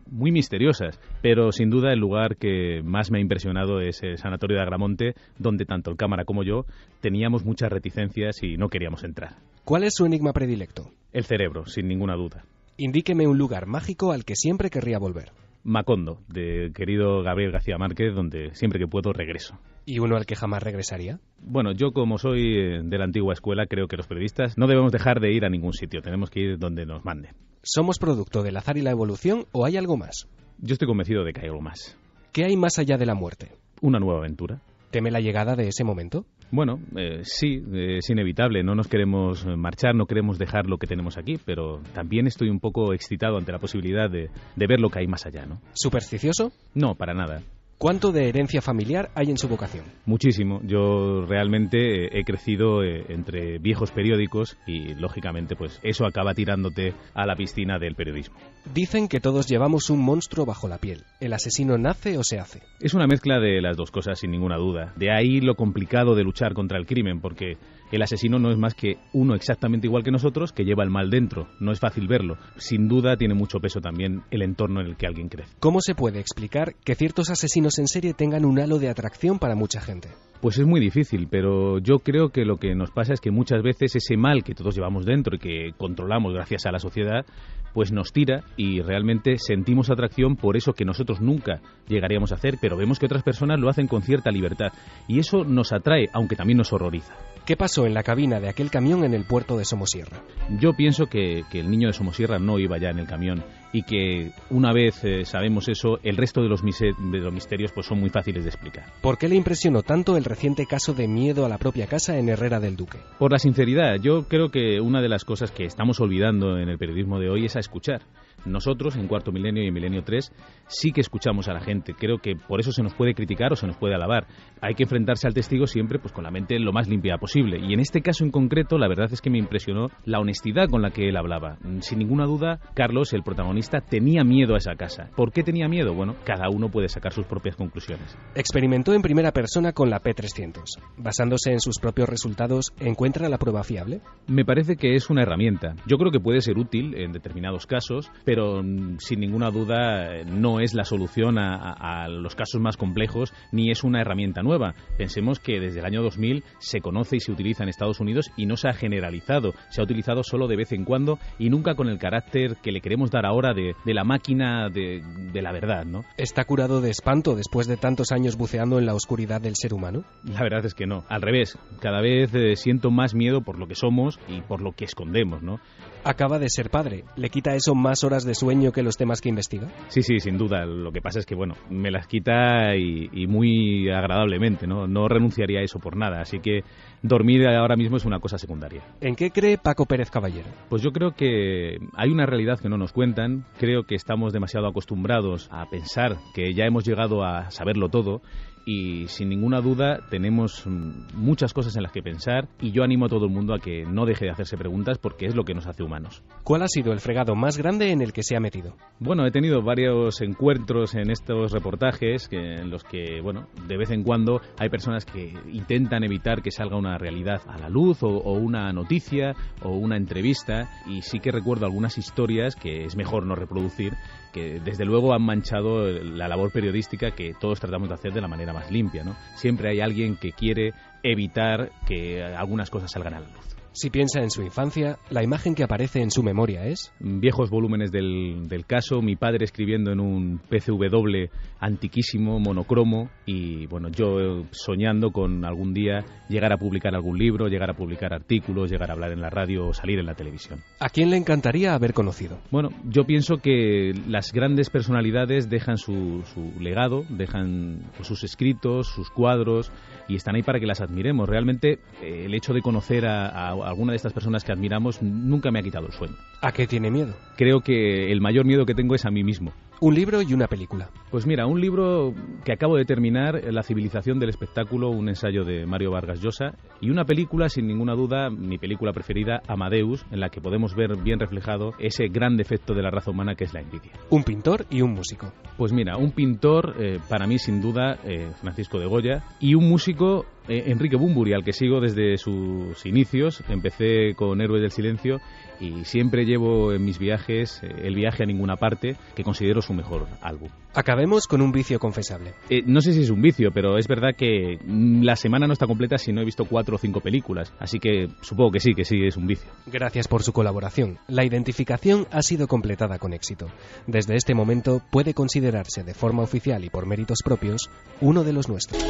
muy misteriosas, pero sin duda el lugar que más me ha impresionado es el Sanatorio de Agramonte, donde tanto el cámara como yo teníamos muchas reticencias y no queríamos entrar. ¿Cuál es su enigma predilecto? El cerebro, sin ninguna duda. Indíqueme un lugar mágico al que siempre querría volver. Macondo, de querido Gabriel García Márquez, donde siempre que puedo regreso. ¿Y uno al que jamás regresaría? Bueno, yo como soy de la antigua escuela, creo que los periodistas no debemos dejar de ir a ningún sitio, tenemos que ir donde nos manden. ¿Somos producto del azar y la evolución o hay algo más? Yo estoy convencido de que hay algo más. ¿Qué hay más allá de la muerte? Una nueva aventura. ¿Teme la llegada de ese momento? Bueno, sí, es inevitable, no nos queremos marchar, no queremos dejar lo que tenemos aquí, pero también estoy un poco excitado ante la posibilidad de ver lo que hay más allá, ¿no? ¿Supersticioso? No, para nada. ¿Cuánto de herencia familiar hay en su vocación? Muchísimo. Yo realmente he crecido entre viejos periódicos y, lógicamente, pues eso acaba tirándote a la piscina del periodismo. Dicen que todos llevamos un monstruo bajo la piel. ¿El asesino nace o se hace? Es una mezcla de las dos cosas, sin ninguna duda. De ahí lo complicado de luchar contra el crimen, porque el asesino no es más que uno exactamente igual que nosotros que lleva el mal dentro. No es fácil verlo. Sin duda tiene mucho peso también el entorno en el que alguien crece. ¿Cómo se puede explicar que ciertos asesinos en serie tengan un halo de atracción para mucha gente? Pues es muy difícil, pero yo creo que lo que nos pasa es que muchas veces ese mal que todos llevamos dentro y que controlamos gracias a la sociedad, pues nos tira y realmente sentimos atracción por eso que nosotros nunca llegaríamos a hacer, pero vemos que otras personas lo hacen con cierta libertad y eso nos atrae, aunque también nos horroriza. ¿Qué pasó en la cabina de aquel camión en el puerto de Somosierra? Yo pienso que el niño de Somosierra no iba ya en el camión y que una vez sabemos eso, el resto de los misterios pues son muy fáciles de explicar. ¿Por qué le impresionó tanto el reciente caso de miedo a la propia casa en Herrera del Duque? Por la sinceridad. Yo creo que una de las cosas que estamos olvidando en el periodismo de hoy es a escuchar. Nosotros, en Cuarto Milenio y en Milenio 3, sí que escuchamos a la gente. Creo que por eso se nos puede criticar o se nos puede alabar. Hay que enfrentarse al testigo siempre pues con la mente lo más limpia posible. Y en este caso en concreto, la verdad es que me impresionó la honestidad con la que él hablaba. Sin ninguna duda, Carlos, el protagonista, tenía miedo a esa casa. ¿Por qué tenía miedo? Bueno, cada uno puede sacar sus propias conclusiones. Experimentó en primera persona con la P300. Basándose en sus propios resultados, ¿encuentra la prueba fiable? Me parece que es una herramienta. Yo creo que puede ser útil en determinados casos, pero sin ninguna duda no es la solución a los casos más complejos, ni es una herramienta nueva. Pensemos que desde el año 2000 se conoce y se utiliza en Estados Unidos y no se ha generalizado. Se ha utilizado solo de vez en cuando y nunca con el carácter que le queremos dar ahora de la máquina de la verdad, ¿no? ¿Está curado de espanto después de tantos años buceando en la oscuridad del ser humano? La verdad es que no. Al revés, cada vez siento más miedo por lo que somos y por lo que escondemos, ¿no? Acaba de ser padre. ¿Le quita eso más horas de sueño que los temas que investiga? Sí, sin duda. Lo que pasa es que, bueno, me las quita y muy agradablemente, ¿no? No renunciaría a eso por nada. Así que dormir ahora mismo es una cosa secundaria. ¿En qué cree Paco Pérez Caballero? Pues yo creo que hay una realidad que no nos cuentan. Creo que estamos demasiado acostumbrados a pensar que ya hemos llegado a saberlo todo. Y sin ninguna duda tenemos muchas cosas en las que pensar y yo animo a todo el mundo a que no deje de hacerse preguntas porque es lo que nos hace humanos. ¿Cuál ha sido el fregado más grande en el que se ha metido? Bueno, he tenido varios encuentros en estos reportajes en los que, bueno, de vez en cuando hay personas que intentan evitar que salga una realidad a la luz o una noticia o una entrevista y sí que recuerdo algunas historias que es mejor no reproducir que desde luego han manchado la labor periodística que todos tratamos de hacer de la manera más limpia, ¿no? Siempre hay alguien que quiere evitar que algunas cosas salgan a la luz. Si piensa en su infancia, la imagen que aparece en su memoria es... Viejos volúmenes del caso, mi padre escribiendo en un PCW antiquísimo, monocromo, y bueno, yo soñando con algún día llegar a publicar algún libro, llegar a publicar artículos, llegar a hablar en la radio o salir en la televisión. ¿A quién le encantaría haber conocido? Bueno, yo pienso que las grandes personalidades dejan su legado, dejan sus escritos, sus cuadros, y están ahí para que las admiremos. Realmente el hecho de conocer a alguna de estas personas que admiramos nunca me ha quitado el sueño. ¿A qué tiene miedo? Creo que el mayor miedo que tengo es a mí mismo. Un libro y una película. Pues mira, un libro que acabo de terminar, La civilización del espectáculo, un ensayo de Mario Vargas Llosa, y una película, sin ninguna duda, mi película preferida, Amadeus, en la que podemos ver bien reflejado ese gran defecto de la raza humana que es la envidia. Un pintor y un músico. Pues mira, un pintor, para mí sin duda, Francisco de Goya, y un músico, Enrique Bunbury, al que sigo desde sus inicios. Empecé con Héroes del Silencio y siempre llevo en mis viajes El viaje a ninguna parte, que considero su mejor álbum. Acabemos con un vicio confesable. No sé si es un vicio, pero es verdad que la semana no está completa si no he visto 4 o 5 películas, así que supongo que sí es un vicio. Gracias por su colaboración. La identificación ha sido completada con éxito. Desde este momento puede considerarse de forma oficial y por méritos propios uno de los nuestros.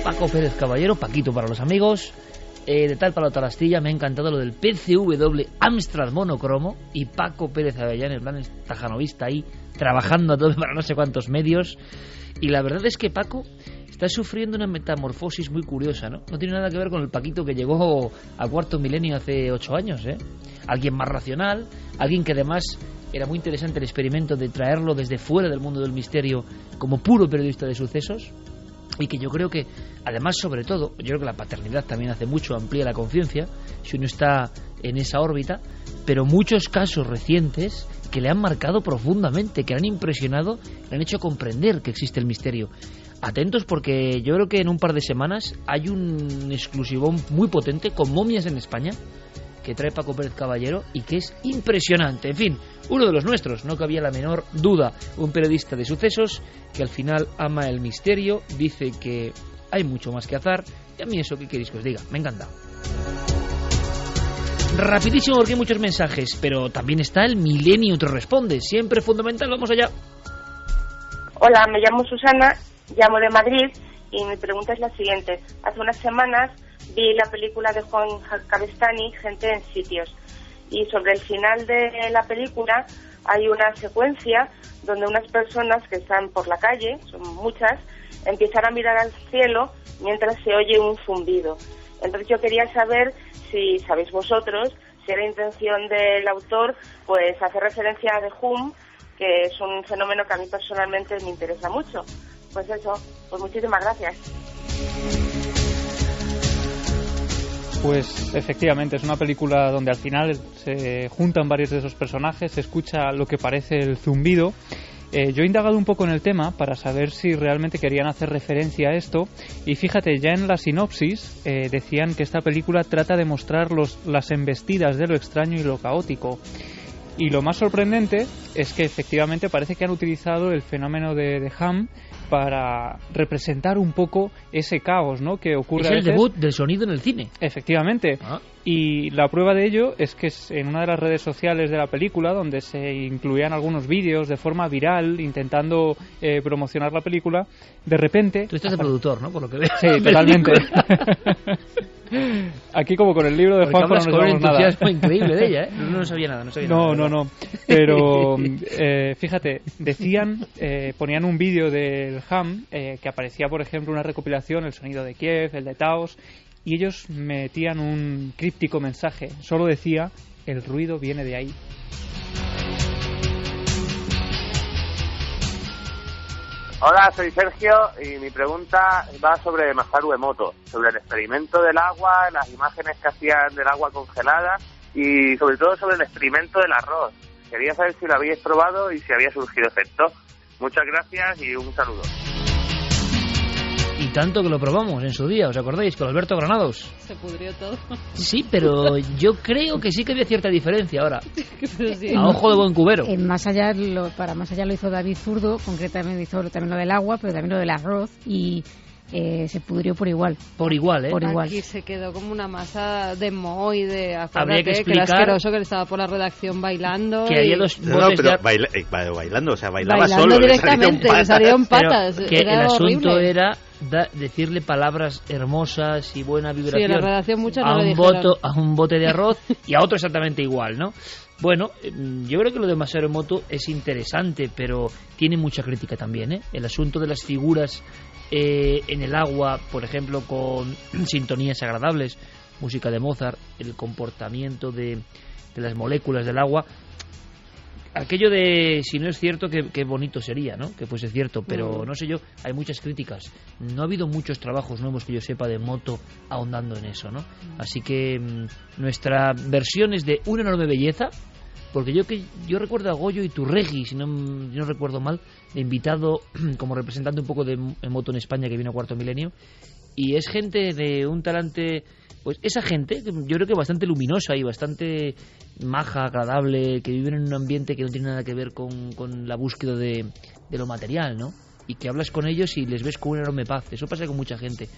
Paco Pérez Caballero, Paquito para los amigos. De tal palo tal astilla, me ha encantado lo del PCW Amstrad monocromo y Paco Pérez Avellán, en plan tajanovista ahí, trabajando a todo para no sé cuántos medios. Y la verdad es que Paco está sufriendo una metamorfosis muy curiosa, ¿no? No tiene nada que ver con el Paquito que llegó a Cuarto Milenio hace 8 años, ¿eh? Alguien más racional, alguien que además era muy interesante el experimento de traerlo desde fuera del mundo del misterio como puro periodista de sucesos, y que yo creo que, además, sobre todo, yo creo que la paternidad también hace mucho, amplía la conciencia si uno está en esa órbita, pero muchos casos recientes que le han marcado profundamente, que le han impresionado, le han hecho comprender que existe el misterio. Atentos, porque yo creo que en un par de semanas hay un exclusivón muy potente con momias en España que trae Paco Pérez Caballero y que es impresionante. En fin, uno de los nuestros, no cabía la menor duda. Un periodista de sucesos que al final ama el misterio, dice que hay mucho más que azar, y a mí eso, ¿qué queréis que os diga? Me encanta. Rapidísimo porque hay muchos mensajes, pero también está el Milenio te responde, siempre fundamental. Vamos allá. Hola, me llamo Susana, llamo de Madrid y mi pregunta es la siguiente. Hace unas semanas vi la película de Juan Cabestany, Gente en sitios, y sobre el final de la película hay una secuencia donde unas personas que están por la calle, son muchas, empiezan a mirar al cielo mientras se oye un zumbido. Entonces yo quería saber si sabéis vosotros, si era intención del autor pues hacer referencia a The Hum, que es un fenómeno que a mí personalmente me interesa mucho. Pues eso, pues muchísimas gracias. Pues efectivamente, es una película donde al final se juntan varios de esos personajes, se escucha lo que parece el zumbido. Yo he indagado un poco en el tema para saber si realmente querían hacer referencia a esto, y fíjate, ya en la sinopsis decían que esta película trata de mostrar las embestidas de lo extraño y lo caótico. Y lo más sorprendente es que efectivamente parece que han utilizado el fenómeno de Ham para representar un poco ese caos, ¿no?, que ocurre a veces. Es el debut del sonido en el cine. Efectivamente. Y la prueba de ello es que en una de las redes sociales de la película, donde se incluían algunos vídeos de forma viral intentando promocionar la película, de repente... Tú estás de productor, ¿no?, por lo que veo. Sí, totalmente. Aquí, como con el libro de Juanjo, no nos sabemos nada. Entusiasmo increíble de ella, ¿eh? No sabía nada. No. Pero fíjate, ponían un vídeo del Ham que aparecía, por ejemplo, una recopilación, el sonido de Kiev, el de Taos, y ellos metían un críptico mensaje. Solo decía: el ruido viene de ahí. Hola, soy Sergio y mi pregunta va sobre Masaru Emoto, sobre el experimento del agua, las imágenes que hacían del agua congelada y sobre todo sobre el experimento del arroz. Quería saber si lo habíais probado y si había surgido efecto. Muchas gracias y un saludo. Y tanto que lo probamos en su día, ¿os acordáis? Con Alberto Granados. Se pudrió todo. Sí, pero yo creo que sí que había cierta diferencia ahora. Sí. A ojo de buen cubero. Para Más allá lo hizo David Zurdo, concretamente hizo también lo del agua, pero también lo del arroz, y se pudrió por igual. Por igual, ¿eh? Por igual. Aquí se quedó como una masa de moho y de... Habría que explicar... Que era asqueroso, que él estaba por la redacción bailando. Que había dos botes bailando, o sea, bailaba solo. Directamente, le salieron patas. Pero que el asunto horrible. Era decirle palabras hermosas y buena vibración, sí, en la redacción muchas no a un bote de arroz y a otro exactamente igual, ¿no? Bueno, yo creo que lo de Masaru Emoto es interesante, pero tiene mucha crítica también, ¿eh? El asunto de las figuras en el agua, por ejemplo, con sintonías agradables, música de Mozart, el comportamiento de las moléculas del agua. Aquello de si no es cierto, qué bonito sería, ¿no?, que fuese cierto, pero no sé yo, hay muchas críticas. No ha habido muchos trabajos nuevos que yo sepa de Emoto ahondando en eso, ¿no? Así que nuestra versión es de una enorme belleza, porque yo recuerdo a Goyo Iturregui, si no recuerdo mal, de invitado como representante un poco de Emoto en España, que vino a Cuarto Milenio, y es gente de un talante, pues esa gente, yo creo que bastante luminosa y bastante maja, agradable, que viven en un ambiente que no tiene nada que ver con la búsqueda de lo material, ¿no? Y que hablas con ellos y les ves con una enorme paz. Eso pasa con mucha gente.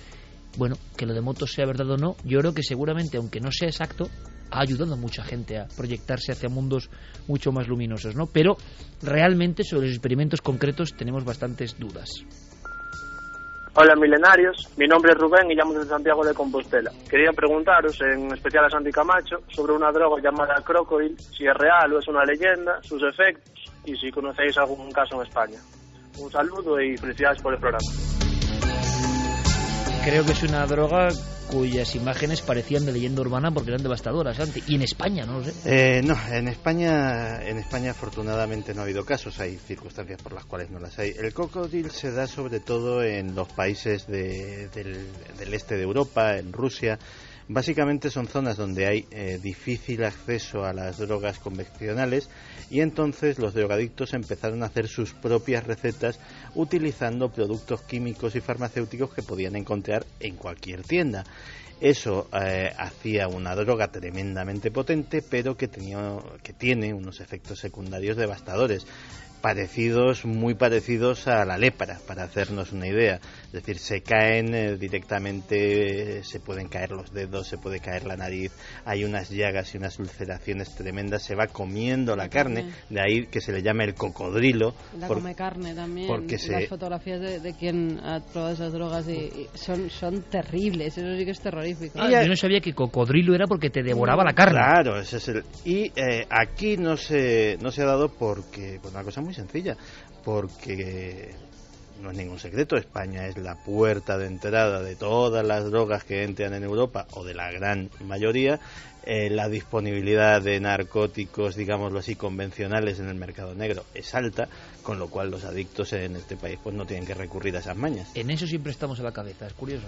Bueno, que lo de Emoto sea verdad o no, yo creo que seguramente, aunque no sea exacto, ha ayudado a mucha gente a proyectarse hacia mundos mucho más luminosos, ¿no? Pero realmente sobre los experimentos concretos tenemos bastantes dudas. Hola milenarios, mi nombre es Rubén y llamo desde Santiago de Compostela. Quería preguntaros, en especial a Santi Camacho, sobre una droga llamada Crocodile, si es real o es una leyenda, sus efectos y si conocéis algún caso en España. Un saludo y felicidades por el programa. Creo que es una droga cuyas imágenes parecían de leyenda urbana porque eran devastadoras, Santi. Y en España, no lo sé. No, en España afortunadamente no ha habido casos, hay circunstancias por las cuales no las hay. El cocodrilo se da sobre todo en los países del este de Europa, en Rusia. Básicamente son zonas donde hay difícil acceso a las drogas convencionales y entonces los drogadictos empezaron a hacer sus propias recetas utilizando productos químicos y farmacéuticos que podían encontrar en cualquier tienda. Eso hacía una droga tremendamente potente, pero que tiene unos efectos secundarios devastadores, muy parecidos a la lepra, para hacernos una idea. Es decir, se caen directamente, se pueden caer los dedos, se puede caer la nariz, hay unas llagas y unas ulceraciones tremendas, se va comiendo la carne, de ahí que se le llama el cocodrilo. Come carne también, porque las fotografías de quien ha probado esas drogas y son terribles, eso sí que es terrorífico. Yo no sabía que cocodrilo era porque te devoraba la carne. Claro, ese es y aquí no se ha dado por una cosa muy sencilla, porque no es ningún secreto, España es la puerta de entrada de todas las drogas que entran en Europa, o de la gran mayoría. La disponibilidad de narcóticos, digámoslo así, convencionales en el mercado negro es alta, con lo cual los adictos en este país pues no tienen que recurrir a esas mañas. En eso siempre estamos a la cabeza, es curioso,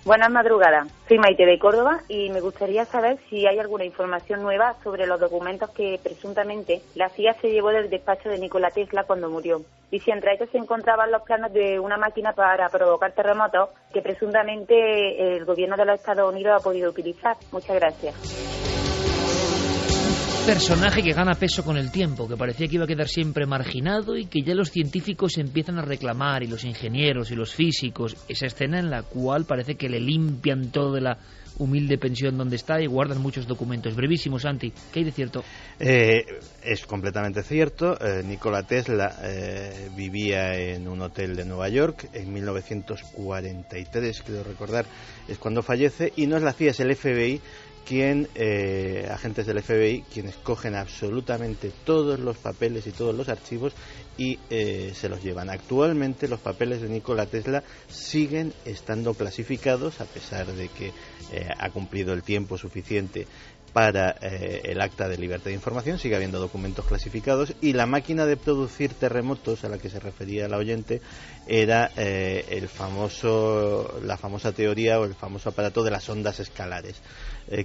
Buenas madrugadas, soy Maite de Córdoba y me gustaría saber si hay alguna información nueva sobre los documentos que presuntamente la CIA se llevó del despacho de Nikola Tesla cuando murió, y si entre ellos se encontraban los planos de una máquina para provocar terremotos que presuntamente el gobierno de los Estados Unidos ha podido utilizar. Muchas gracias. Personaje que gana peso con el tiempo, que parecía que iba a quedar siempre marginado y que ya los científicos empiezan a reclamar, y los ingenieros y los físicos, esa escena en la cual parece que le limpian todo de la humilde pensión donde está y guardan muchos documentos. Brevísimo, Santi, ¿qué hay de cierto? Es completamente cierto. Nikola Tesla vivía en un hotel de Nueva York en 1943, creo recordar, es cuando fallece, y no es la CIA, es el FBI agentes del FBI, quienes cogen absolutamente todos los papeles y todos los archivos y se los llevan. Actualmente los papeles de Nikola Tesla siguen estando clasificados, a pesar de que ha cumplido el tiempo suficiente para el acta de libertad de información, sigue habiendo documentos clasificados, y la máquina de producir terremotos a la que se refería la oyente era la famosa teoría o el famoso aparato de las ondas escalares,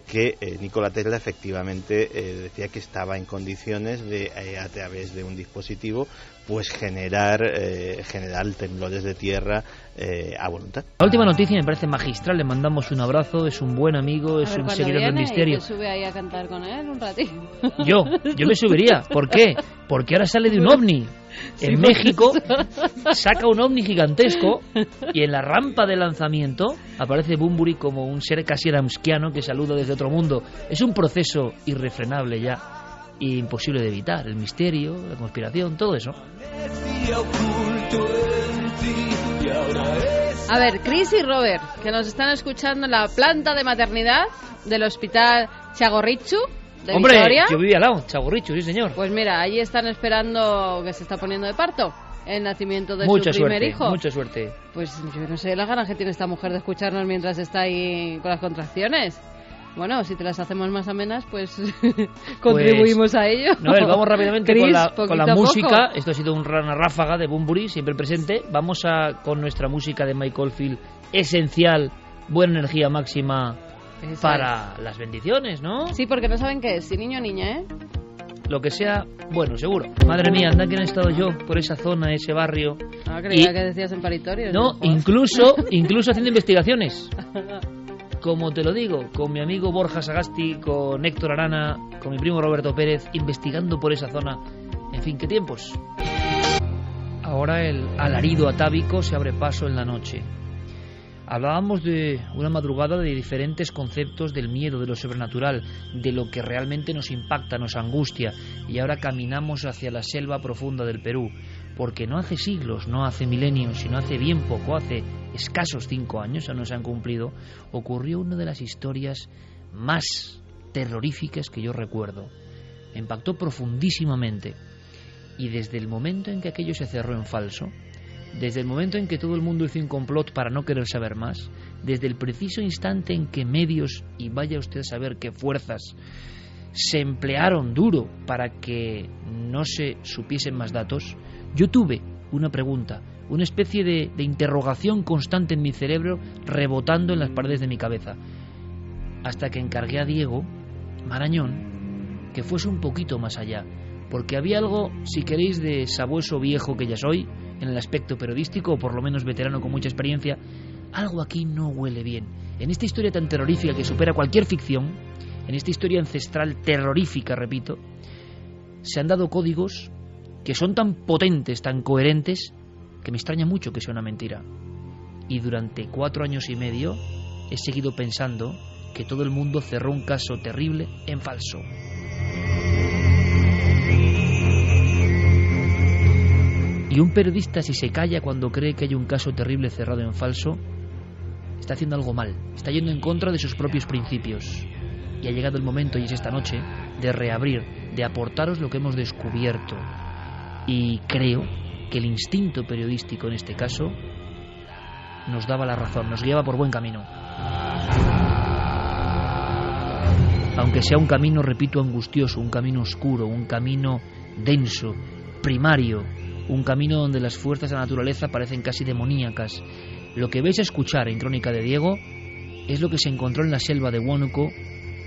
que Nikola Tesla efectivamente decía que estaba en condiciones de, a través de un dispositivo, pues generar temblores de tierra a voluntad. La última noticia me parece magistral, le mandamos un abrazo, es un buen amigo, es un seguidor del misterio. ¿Y te sube ahí a cantar con él un ratito? Yo me subiría. ¿Por qué? Porque ahora sale de un ovni. En México saca un ovni gigantesco y en la rampa de lanzamiento aparece Bunbury como un ser casi adamskiano que saluda desde otro mundo. Es un proceso irrefrenable ya, imposible de evitar. El misterio, la conspiración, todo eso. A ver, Chris y Robert, que nos están escuchando en la planta de maternidad del hospital Txagorritxu de Hombre, Vitoria. Yo vivía al lado, Txagorritxu, sí señor. Pues mira, allí están esperando, que se está poniendo de parto, el nacimiento de su primer hijo. Mucha suerte. Pues yo no sé las ganas que tiene esta mujer de escucharnos mientras está ahí con las contracciones. Bueno, si te las hacemos más amenas, pues contribuimos a ello. No, vamos rápidamente Chris, con la música. Esto ha sido una ráfaga de Bunbury, siempre presente. Vamos con nuestra música de Mike Oldfield, esencial, buena energía máxima para las bendiciones, ¿no? Sí, porque no saben qué es, si niño o niña, ¿eh? Lo que sea, bueno, seguro. Madre mía, anda que no he estado yo por esa zona, ese barrio. Ah, creía que decías en paritorios. No, incluso haciendo investigaciones. Como te lo digo, con mi amigo Borja Sagasti, con Héctor Arana, con mi primo Roberto Pérez, investigando por esa zona. En fin, ¿qué tiempos? Ahora el alarido atávico se abre paso en la noche. Hablábamos de una madrugada de diferentes conceptos del miedo, de lo sobrenatural, de lo que realmente nos impacta, nos angustia, y ahora caminamos hacia la selva profunda del Perú, porque no hace siglos, no hace milenios, sino hace bien poco, hace escasos 5 años, ya no se han cumplido, ocurrió una de las historias más terroríficas que yo recuerdo. Me impactó profundísimamente, y desde el momento en que aquello se cerró en falso, Desde el momento en que todo el mundo hizo un complot para no querer saber más, desde el preciso instante en que medios, y vaya usted a saber qué fuerzas, se emplearon duro para que no se supiesen más datos, yo tuve una pregunta, una especie de interrogación constante en mi cerebro, rebotando en las paredes de mi cabeza, hasta que encargué a Diego Marañón que fuese un poquito más allá, porque había algo, si queréis, de sabueso viejo que ya soy, en el aspecto periodístico, o por lo menos veterano con mucha experiencia. Algo aquí no huele bien. En esta historia tan terrorífica que supera cualquier ficción, en esta historia ancestral terrorífica, repito, se han dado códigos que son tan potentes, tan coherentes, que me extraña mucho que sea una mentira. Y durante 4 años y medio he seguido pensando que todo el mundo cerró un caso terrible en falso. Y un periodista, si se calla cuando cree que hay un caso terrible cerrado en falso, está haciendo algo mal, está yendo en contra de sus propios principios. Y ha llegado el momento, y es esta noche, de reabrir, de aportaros lo que hemos descubierto. Y creo que el instinto periodístico en este caso nos daba la razón, nos guiaba por buen camino. Aunque sea un camino, repito, angustioso, un camino oscuro, un camino denso, primario, un camino donde las fuerzas de la naturaleza parecen casi demoníacas. Lo que vais a escuchar en Crónica de Diego es lo que se encontró en la selva de Huánuco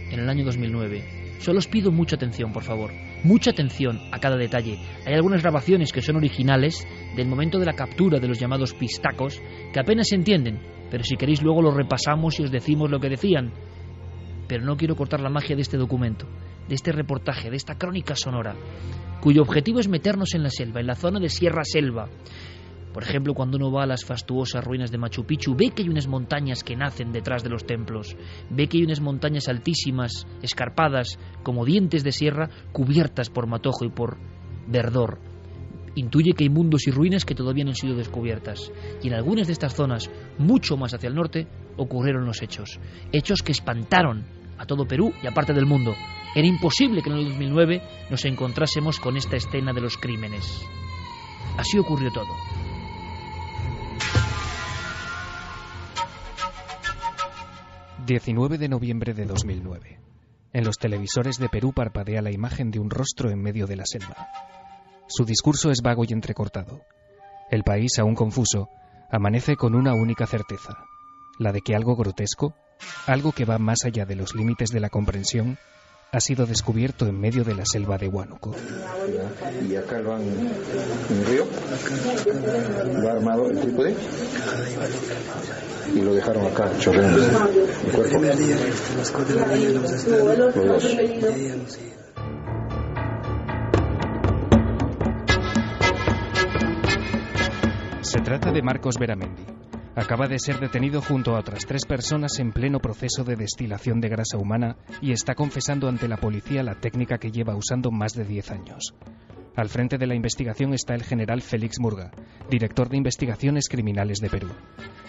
en el año 2009. Solo os pido mucha atención, por favor. Mucha atención a cada detalle. Hay algunas grabaciones que son originales del momento de la captura de los llamados pistacos que apenas se entienden, pero si queréis luego lo repasamos y os decimos lo que decían. Pero no quiero cortar la magia de este documento, de este reportaje, de esta crónica sonora, cuyo objetivo es meternos en la selva, en la zona de Sierra Selva. Por ejemplo, cuando uno va a las fastuosas ruinas de Machu Picchu, ve que hay unas montañas que nacen detrás de los templos, ve que hay unas montañas altísimas, escarpadas, como dientes de sierra, cubiertas por matojo y por verdor. Intuye que hay mundos y ruinas que todavía no han sido descubiertas. Y en algunas de estas zonas, mucho más hacia el norte, ocurrieron los hechos. Hechos que espantaron a todo Perú y a parte del mundo. Era imposible que en el 2009 nos encontrásemos con esta escena de los crímenes. Así ocurrió todo. ...19 de noviembre de 2009... En los televisores de Perú parpadea la imagen de un rostro en medio de la selva. Su discurso es vago y entrecortado. El país, aún confuso, amanece con una única certeza: la de que algo grotesco, algo que va más allá de los límites de la comprensión, ha sido descubierto en medio de la selva de Huánuco. Y acá lo han en el río, lo ha armado el trípode y lo dejaron acá chorreando el cuerpo. Los dos. Se trata de Marcos Beramendi. Acaba de ser detenido junto a otras 3 personas en pleno proceso de destilación de grasa humana y está confesando ante la policía la técnica que lleva usando más de 10 años. Al frente de la investigación está el general Félix Murga, director de Investigaciones Criminales de Perú.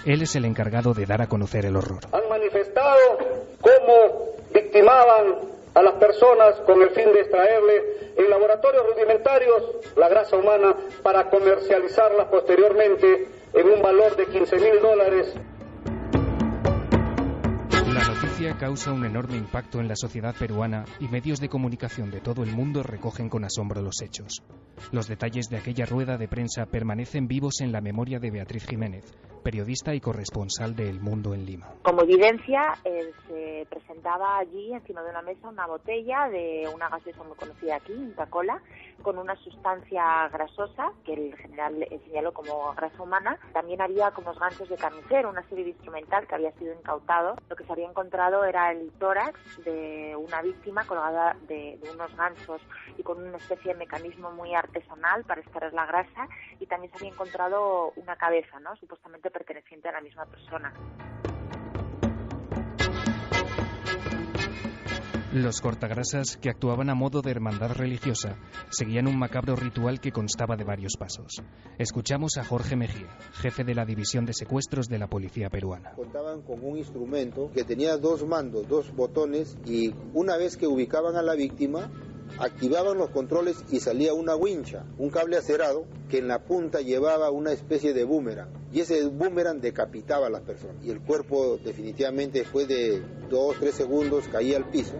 Él es el encargado de dar a conocer el horror. Han manifestado cómo victimaban a las personas con el fin de extraerle en laboratorios rudimentarios la grasa humana para comercializarla posteriormente en un valor de $15,000. La noticia causa un enorme impacto en la sociedad peruana y medios de comunicación de todo el mundo recogen con asombro los hechos. Los detalles de aquella rueda de prensa permanecen vivos en la memoria de Beatriz Jiménez, periodista y corresponsal de El Mundo en Lima. Como evidencia, se presentaba allí encima de una mesa una botella de una gaseosa muy conocida aquí, Coca-Cola, con una sustancia grasosa que el general señaló como grasa humana. También había como unos ganchos de carnicero, una serie de instrumental que había sido incautado. Lo que se había encontrado era el tórax de una víctima colgada de unos ganchos y con una especie de mecanismo muy artesanal para extraer la grasa, y también se había encontrado una cabeza, ¿no?, supuestamente perteneciente a la misma persona. Los cortagrasas, que actuaban a modo de hermandad religiosa, seguían un macabro ritual que constaba de varios pasos. Escuchamos a Jorge Mejía, jefe de la División de Secuestros de la Policía Peruana. Contaban con un instrumento que tenía 2 mandos, 2 botones, y una vez que ubicaban a la víctima, activaban los controles y salía una wincha, un cable acerado que en la punta llevaba una especie de boomerang, y ese boomerang decapitaba a las personas y el cuerpo definitivamente después de 2-3 segundos caía al piso.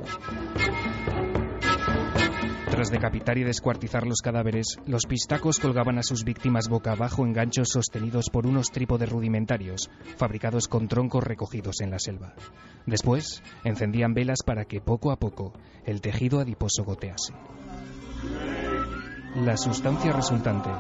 Tras decapitar y descuartizar los cadáveres, los pistacos colgaban a sus víctimas boca abajo en ganchos sostenidos por unos trípodes rudimentarios, fabricados con troncos recogidos en la selva. Después, encendían velas para que poco a poco el tejido adiposo gotease. La sustancia resultante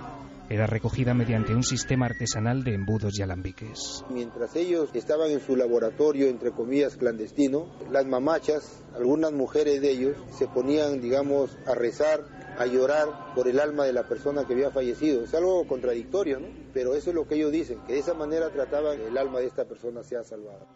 era recogida mediante un sistema artesanal de embudos y alambiques. Mientras ellos estaban en su laboratorio, entre comillas, clandestino, las mamachas, algunas mujeres de ellos, se ponían, digamos, a rezar, a llorar por el alma de la persona que había fallecido. Es algo contradictorio, ¿no? Pero eso es lo que ellos dicen, que de esa manera trataban que el alma de esta persona sea salvada.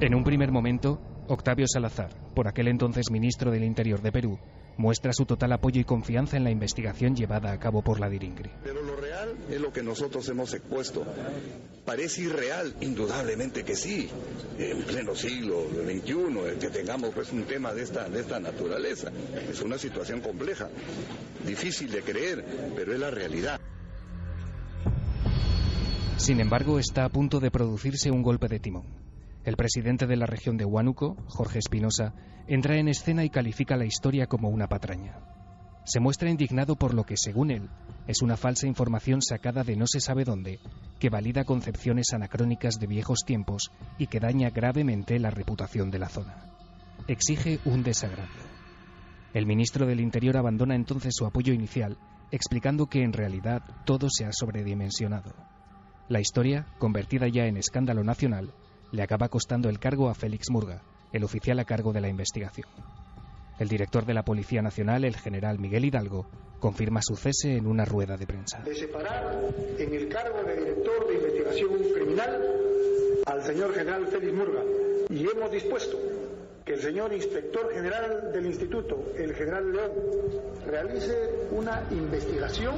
En un primer momento, Octavio Salazar, por aquel entonces ministro del Interior de Perú, muestra su total apoyo y confianza en la investigación llevada a cabo por la DIRINGRI. Pero lo real es lo que nosotros hemos expuesto. ¿Parece irreal? Indudablemente que sí. En pleno siglo XXI, que tengamos pues un tema de esta naturaleza. Es una situación compleja, difícil de creer, pero es la realidad. Sin embargo, está a punto de producirse un golpe de timón. El presidente de la región de Huánuco, Jorge Espinosa, entra en escena y califica la historia como una patraña. Se muestra indignado por lo que, según él, es una falsa información sacada de no se sabe dónde, que valida concepciones anacrónicas de viejos tiempos y que daña gravemente la reputación de la zona. Exige un desagravio. El ministro del Interior abandona entonces su apoyo inicial, explicando que en realidad todo se ha sobredimensionado. La historia, convertida ya en escándalo nacional, le acaba costando el cargo a Félix Murga, el oficial a cargo de la investigación. El director de la Policía Nacional, el general Miguel Hidalgo, confirma su cese en una rueda de prensa. De separar en el cargo de director de investigación criminal al señor general Félix Murga, y hemos dispuesto que el señor inspector general del instituto, el general León, realice una investigación.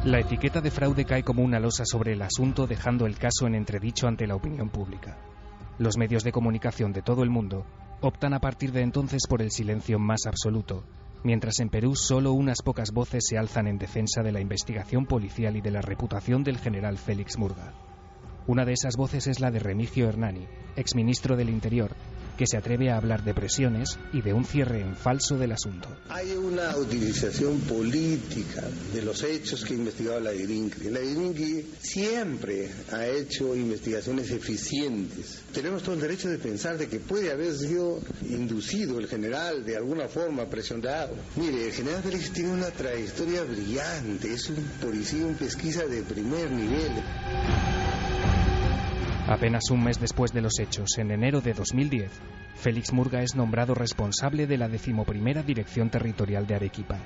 La etiqueta de fraude cae como una losa sobre el asunto, dejando el caso en entredicho ante la opinión pública. Los medios de comunicación de todo el mundo optan a partir de entonces por el silencio más absoluto, mientras en Perú solo unas pocas voces se alzan en defensa de la investigación policial y de la reputación del general Félix Murga. Una de esas voces es la de Remigio Hernani, exministro del Interior, que se atreve a hablar de presiones y de un cierre en falso del asunto. Hay una utilización política de los hechos que ha investigado la DIRINGRI. La DIRINGRI siempre ha hecho investigaciones eficientes. Tenemos todo el derecho de pensar de que puede haber sido inducido el general de alguna forma, presionado. Mire, el general Félix tiene una trayectoria brillante, es un policía, un pesquisa de primer nivel. Apenas un mes después de los hechos, en enero de 2010, Félix Murga es nombrado responsable de la 11ª Dirección Territorial de Arequipa.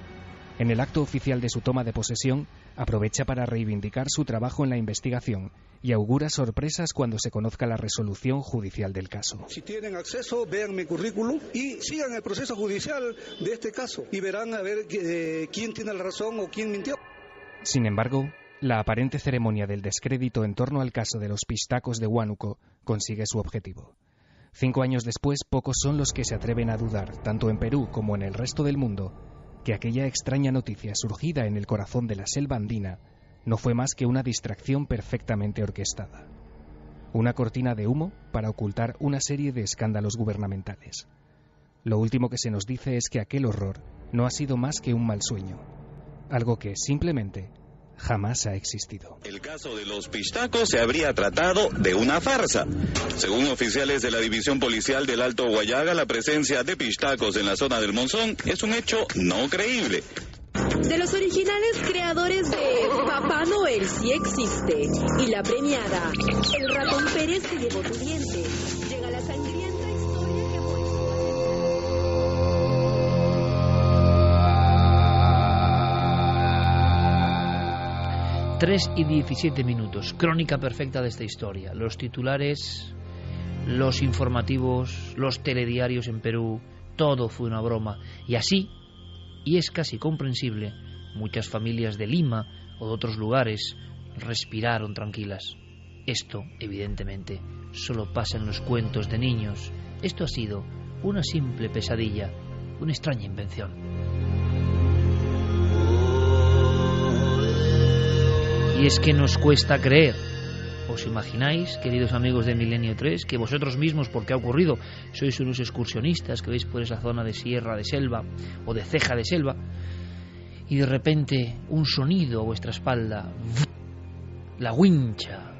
En el acto oficial de su toma de posesión, aprovecha para reivindicar su trabajo en la investigación y augura sorpresas cuando se conozca la resolución judicial del caso. Si tienen acceso, vean mi currículum y sigan el proceso judicial de este caso y verán a ver quién tiene la razón o quién mintió. Sin embargo, la aparente ceremonia del descrédito en torno al caso de los pistacos de Huánuco consigue su objetivo. 5 años después, pocos son los que se atreven a dudar, tanto en Perú como en el resto del mundo, que aquella extraña noticia surgida en el corazón de la selva andina no fue más que una distracción perfectamente orquestada. Una cortina de humo para ocultar una serie de escándalos gubernamentales. Lo último que se nos dice es que aquel horror no ha sido más que un mal sueño, algo que simplemente jamás ha existido. El caso de los pistacos se habría tratado de una farsa. Según oficiales de la División Policial del Alto Huallaga, la presencia de pistacos en la zona del Monzón es un hecho no creíble. De los originales creadores de Papá Noel sí existe y la premiada El Ratón Pérez se llevó tu diente. Llega la sangrienta historia que muestra. 3:17, crónica perfecta de esta historia. Los titulares, los informativos, los telediarios en Perú, todo fue una broma. Y así, y es casi comprensible, muchas familias de Lima o de otros lugares respiraron tranquilas. Esto, evidentemente, solo pasa en los cuentos de niños. Esto ha sido una simple pesadilla, una extraña invención. Y es que nos cuesta creer. ¿Os imagináis, queridos amigos de Milenio 3, que vosotros mismos, porque ha ocurrido, sois unos excursionistas que vais por esa zona de sierra de selva o de ceja de selva, y de repente un sonido a vuestra espalda, la wincha,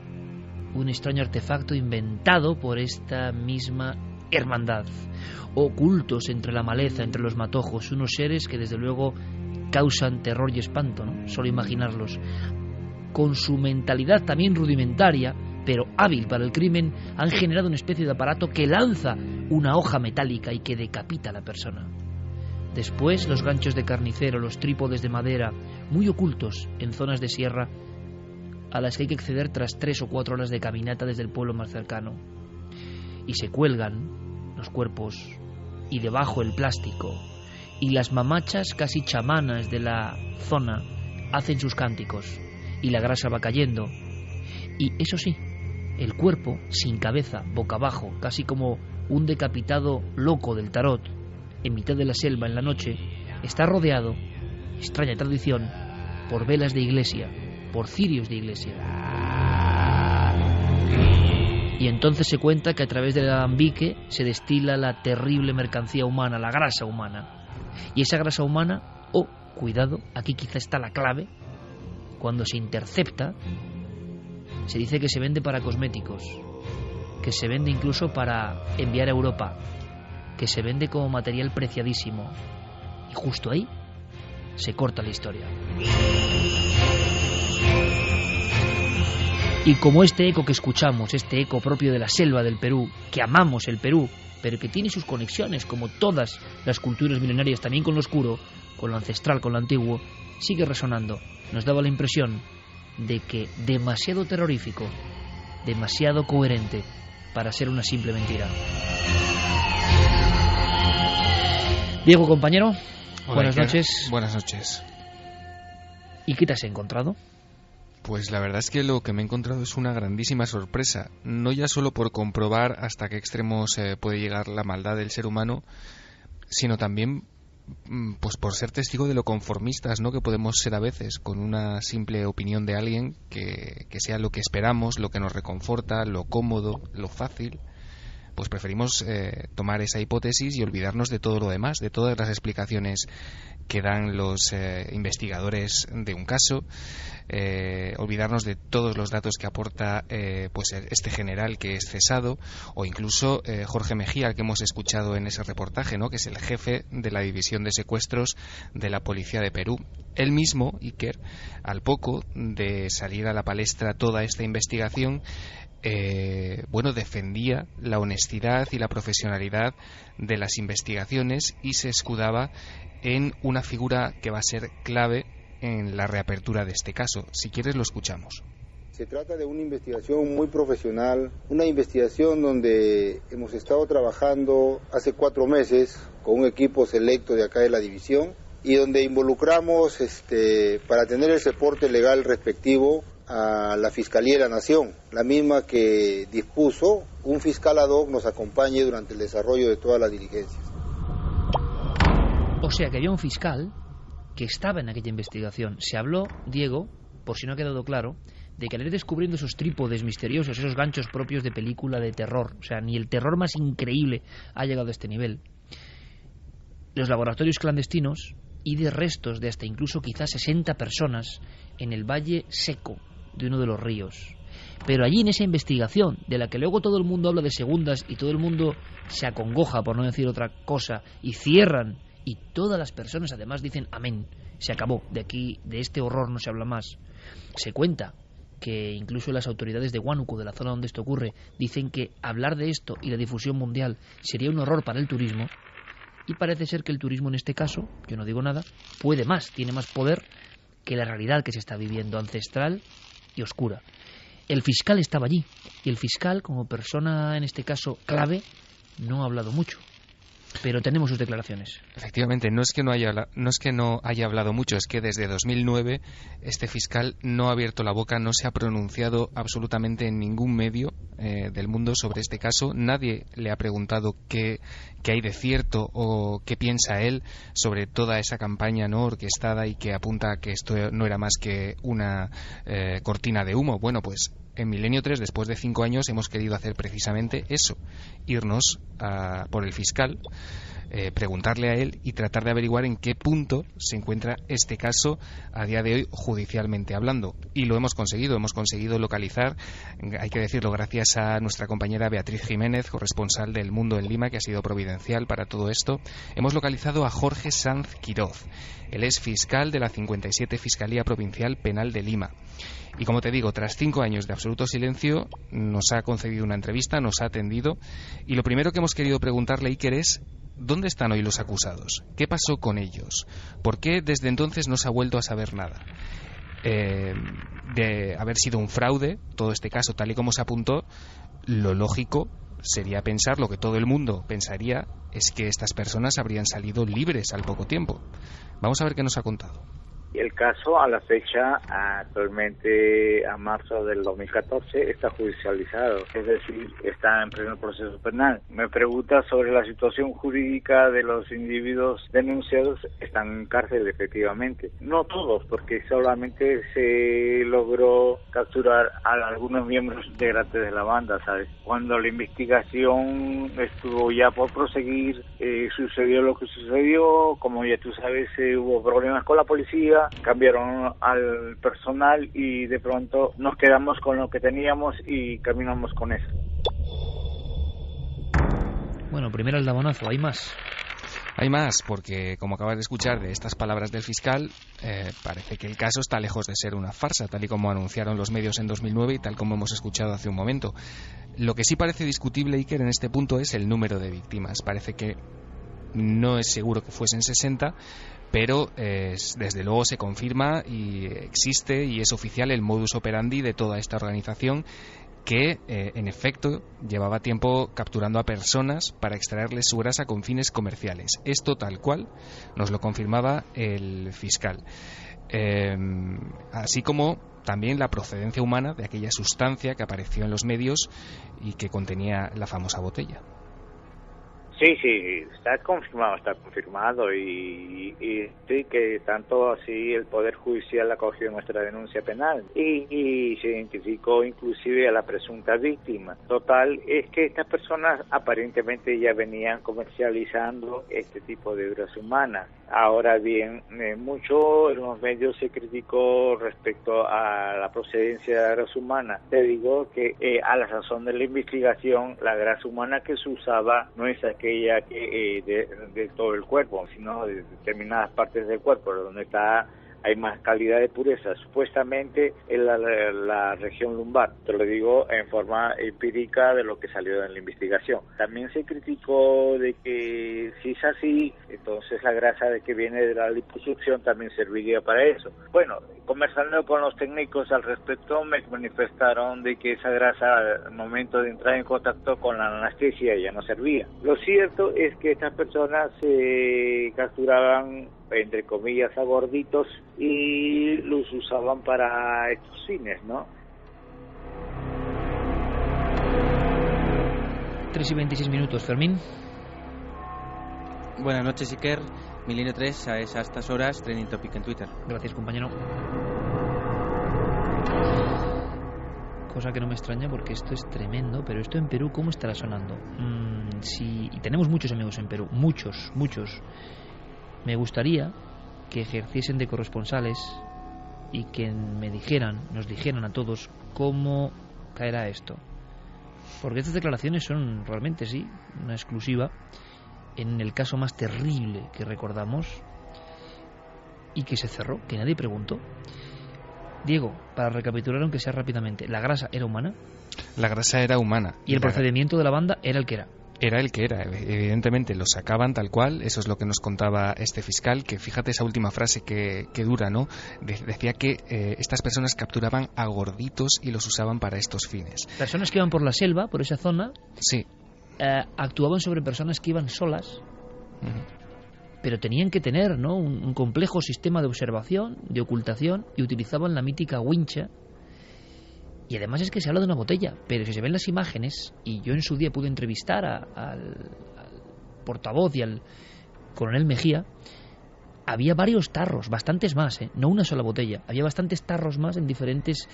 un extraño artefacto inventado por esta misma hermandad, ocultos entre la maleza, entre los matojos, unos seres que desde luego causan terror y espanto, ¿no? Solo imaginarlos. Con su mentalidad también rudimentaria, pero hábil para el crimen, han generado una especie de aparato que lanza una hoja metálica y que decapita a la persona. Después, los ganchos de carnicero, los trípodes de madera, muy ocultos en zonas de sierra, a las que hay que acceder tras 3 o 4 horas de caminata desde el pueblo más cercano. Y se cuelgan los cuerpos, y debajo el plástico, y las mamachas casi chamanas de la zona hacen sus cánticos, y la grasa va cayendo, y eso sí, el cuerpo sin cabeza, boca abajo, casi como un decapitado loco del tarot, en mitad de la selva en la noche, está rodeado, extraña tradición, por velas de iglesia, por cirios de iglesia. Y entonces se cuenta que a través del alambique se destila la terrible mercancía humana, la grasa humana. Y esa grasa humana, cuidado, aquí quizá está la clave, cuando se intercepta, se dice que se vende para cosméticos, que se vende incluso para enviar a Europa, que se vende como material preciadísimo. Y justo ahí se corta la historia. Y como este eco que escuchamos, este eco propio de la selva del Perú, que amamos el Perú, pero que tiene sus conexiones, como todas las culturas milenarias, también con lo oscuro, con lo ancestral, con lo antiguo, sigue resonando. Nos daba la impresión de que demasiado terrorífico, demasiado coherente para ser una simple mentira. Diego, compañero, hola, buenas noches. Buenas noches. ¿Y qué te has encontrado? Pues la verdad es que lo que me he encontrado es una grandísima sorpresa, no ya solo por comprobar hasta qué extremos puede llegar la maldad del ser humano, sino también pues por ser testigo de lo conformistas, ¿no?, que podemos ser a veces con una simple opinión de alguien que sea lo que esperamos, lo que nos reconforta, lo cómodo, lo fácil. Pues preferimos tomar esa hipótesis y olvidarnos de todo lo demás, de todas las explicaciones que dan los investigadores de un caso, olvidarnos de todos los datos que aporta pues este general que es cesado, o incluso Jorge Mejía, al que hemos escuchado en ese reportaje, ¿no?, que es el jefe de la división de secuestros de la policía de Perú. Él mismo, Iker, al poco de salir a la palestra toda esta investigación, defendía la honestidad y la profesionalidad de las investigaciones y se escudaba en una figura que va a ser clave en la reapertura de este caso. Si quieres, lo escuchamos. Se trata de una investigación muy profesional, una investigación donde hemos estado trabajando hace 4 meses con un equipo selecto de acá de la división y donde involucramos para tener el soporte legal respectivo a la Fiscalía de la Nación, la misma que dispuso un fiscal ad hoc nos acompañe durante el desarrollo de todas las diligencias. O sea que había un fiscal que estaba en aquella investigación. Se habló, Diego, por si no ha quedado claro, de que al ir descubriendo esos trípodes misteriosos, esos ganchos propios de película de terror, o sea, ni el terror más increíble ha llegado a este nivel, los laboratorios clandestinos y de restos de hasta incluso quizás 60 personas en el valle seco de uno de los ríos. Pero allí en esa investigación, de la que luego todo el mundo habla de segundas y todo el mundo se acongoja, por no decir otra cosa, y cierran, y todas las personas además dicen amén, se acabó, de aquí, de este horror no se habla más. Se cuenta que incluso las autoridades de Huánuco, de la zona donde esto ocurre, dicen que hablar de esto y la difusión mundial sería un horror para el turismo, y parece ser que el turismo en este caso, yo no digo nada, puede más, tiene más poder que la realidad que se está viviendo, ancestral y oscura. El fiscal estaba allí, y el fiscal, como persona en este caso clave, no ha hablado mucho. pero tenemos sus declaraciones. Efectivamente, no es que no haya hablado mucho, es que desde 2009 este fiscal no ha abierto la boca, no se ha pronunciado absolutamente en ningún medio del mundo sobre este caso. Nadie le ha preguntado qué hay de cierto o qué piensa él sobre toda esa campaña no orquestada y que apunta a que esto no era más que una cortina de humo. Bueno, pues en Milenio 3, después de 5 años, hemos querido hacer precisamente eso, irnos por el fiscal, preguntarle a él y tratar de averiguar en qué punto se encuentra este caso a día de hoy judicialmente hablando. Y lo hemos conseguido localizar, hay que decirlo, gracias a nuestra compañera Beatriz Jiménez, corresponsal del Mundo en Lima, que ha sido providencial para todo esto. Hemos localizado a Jorge Sanz Quiroz. Él es fiscal de la 57 Fiscalía Provincial Penal de Lima. Y como te digo, tras 5 años de absoluto silencio, nos ha concedido una entrevista, nos ha atendido. Y lo primero que hemos querido preguntarle, Iker, es ¿dónde están hoy los acusados? ¿Qué pasó con ellos? ¿Por qué desde entonces no se ha vuelto a saber nada? De haber sido un fraude, todo este caso, tal y como se apuntó, lo lógico sería pensar, lo que todo el mundo pensaría, es que estas personas habrían salido libres al poco tiempo. Vamos a ver qué nos ha contado. El caso, a la fecha, actualmente a marzo del 2014, está judicializado, es decir, está en pleno proceso penal. Me pregunta sobre la situación jurídica de los individuos denunciados. Están en cárcel, efectivamente. No todos, porque solamente se logró capturar a algunos miembros integrantes de la banda, ¿sabes? Cuando la investigación estuvo ya por proseguir, sucedió lo que sucedió. Como ya tú sabes, hubo problemas con la policía, cambiaron al personal y de pronto nos quedamos con lo que teníamos y caminamos con eso. Bueno, primero el dabonazo, ¿hay más? Hay más, porque como acabas de escuchar de estas palabras del fiscal, parece que el caso está lejos de ser una farsa, tal y como anunciaron los medios en 2009 y tal como hemos escuchado hace un momento. Lo que sí parece discutible, Iker, en este punto es el número de víctimas. Parece que no es seguro que fuesen 60, pero desde luego se confirma y existe y es oficial el modus operandi de toda esta organización que en efecto llevaba tiempo capturando a personas para extraerles su grasa con fines comerciales. Esto tal cual nos lo confirmaba el fiscal. Así como también la procedencia humana de aquella sustancia que apareció en los medios y que contenía la famosa botella. Sí, está confirmado y sí que tanto así el Poder Judicial acogió nuestra denuncia penal y se identificó inclusive a la presunta víctima. Total, es que estas personas aparentemente ya venían comercializando este tipo de grasa humana. Ahora bien, mucho en los medios se criticó respecto a la procedencia de la grasa humana. Te digo que a la sazón de la investigación, la grasa humana que se usaba no es aquella que de todo el cuerpo, sino de determinadas partes del cuerpo, donde hay más calidad de pureza, supuestamente en la región lumbar. Te lo digo en forma empírica de lo que salió en la investigación. También se criticó de que si es así, entonces la grasa de que viene de la liposucción también serviría para eso. Bueno, conversando con los técnicos al respecto, me manifestaron de que esa grasa al momento de entrar en contacto con la anestesia ya no servía. Lo cierto es que estas personas se capturaban, entre comillas, a gorditos y los usaban para estos fines, ¿no? 3:26, Fermín. Buenas noches, Iker. Milenio 3 es a estas horas Trending Topic en Twitter. Gracias, compañero. Cosa que no me extraña porque esto es tremendo, pero esto en Perú, ¿cómo estará sonando? Y tenemos muchos amigos en Perú, muchos. Me gustaría que ejerciesen de corresponsales y que nos dijeran a todos cómo caerá esto. Porque estas declaraciones son realmente, sí, una exclusiva en el caso más terrible que recordamos y que se cerró, que nadie preguntó. Diego, para recapitular aunque sea rápidamente, ¿la grasa era humana? La grasa era humana. ¿Y el procedimiento de la banda era el que era? Era el que era, evidentemente lo sacaban tal cual, eso es lo que nos contaba este fiscal, que fíjate esa última frase que dura, ¿no? Decía que estas personas capturaban a gorditos y los usaban para estos fines. Personas que iban por la selva, por esa zona, sí, actuaban sobre personas que iban solas Pero tenían que tener, ¿no?, un complejo sistema de observación, de ocultación, y utilizaban la mítica wincha. Y además es que se habla de una botella, pero si se ven las imágenes, y yo en su día pude entrevistar al portavoz y al coronel Mejía, había varios tarros, bastantes más, no una sola botella, había bastantes tarros más en diferentes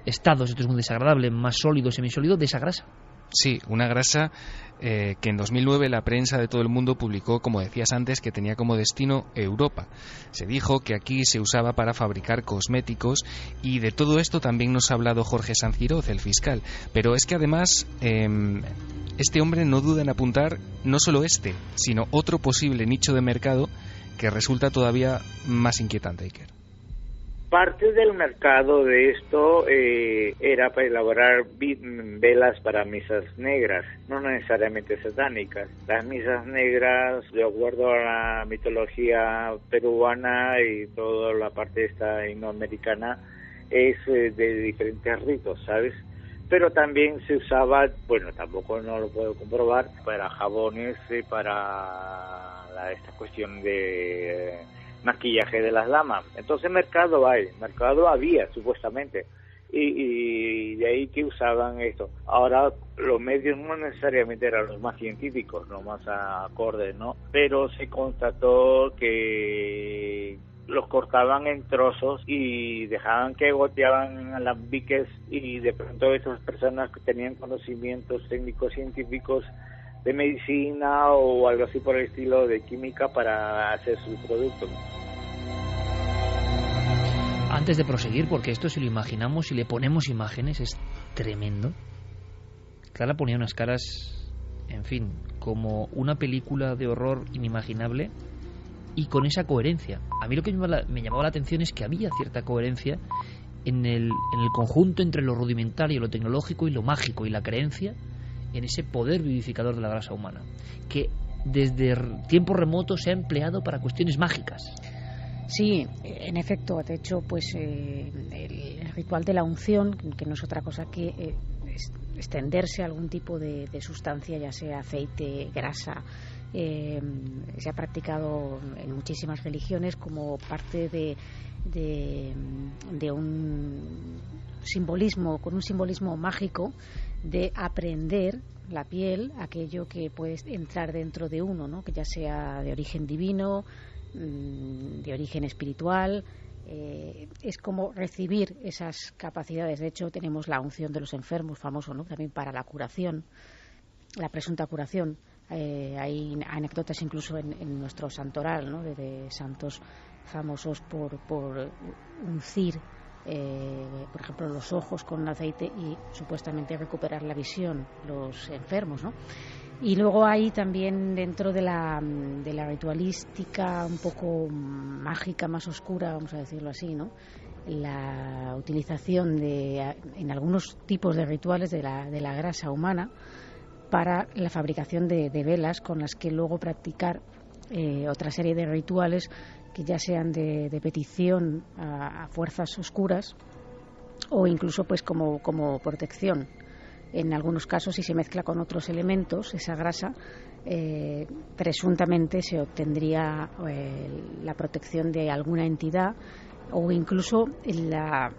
estados. Esto es muy desagradable, más sólido, semisólido, de esa grasa. Sí, una grasa que en 2009 la prensa de todo el mundo publicó, como decías antes, que tenía como destino Europa. Se dijo que aquí se usaba para fabricar cosméticos, y de todo esto también nos ha hablado Jorge Sanziroz, el fiscal. Pero es que además este hombre no duda en apuntar no solo sino otro posible nicho de mercado que resulta todavía más inquietante, Iker. Parte del mercado de esto era para elaborar velas para misas negras, no necesariamente satánicas. Las misas negras, de acuerdo a la mitología peruana y toda la parte esta indoamericana, es de diferentes ritos, ¿sabes? Pero también se usaba, bueno, tampoco no lo puedo comprobar, para jabones, para esta cuestión de maquillaje de las damas. Entonces mercado había supuestamente, y de ahí que usaban esto. Ahora los medios no necesariamente eran los más científicos, los más acordes, ¿no? Pero se constató que los cortaban en trozos y dejaban que goteaban alambiques, y de pronto esas personas que tenían conocimientos técnicos científicos de medicina o algo así por el estilo, de química, para hacer su producto. Antes de proseguir, porque esto, si lo imaginamos y le ponemos imágenes, es tremendo. Clara ponía unas caras, en fin, como una película de horror inimaginable, y con esa coherencia. A mí lo que me llamaba la atención es que había cierta coherencia en el conjunto entre lo rudimentario, lo tecnológico y lo mágico, y la creencia en ese poder vivificador de la grasa humana, que desde tiempos remotos se ha empleado para cuestiones mágicas. Sí, en efecto. De hecho, pues el ritual de la unción, que no es otra cosa que extenderse a algún tipo de sustancia, ya sea aceite, grasa, se ha practicado en muchísimas religiones como parte de un simbolismo, con un simbolismo mágico, de aprender la piel, aquello que puede entrar dentro de uno, ¿no?, que ya sea de origen divino, de origen espiritual. Es como recibir esas capacidades. De hecho, tenemos la unción de los enfermos, famoso, ¿no?, también para la curación, la presunta curación. Hay anécdotas incluso en nuestro santoral, ¿no?, de santos famosos por uncir, por ejemplo, los ojos con aceite y supuestamente recuperar la visión, los enfermos, ¿no? Y luego hay también, dentro de la ritualística un poco mágica, más oscura, vamos a decirlo así, ¿no?, la utilización en algunos tipos de rituales de la grasa humana para la fabricación de velas, con las que luego practicar otra serie de rituales que ya sean de petición a fuerzas oscuras, o incluso pues como protección. En algunos casos, si se mezcla con otros elementos, esa grasa, presuntamente se obtendría la protección de alguna entidad, o incluso la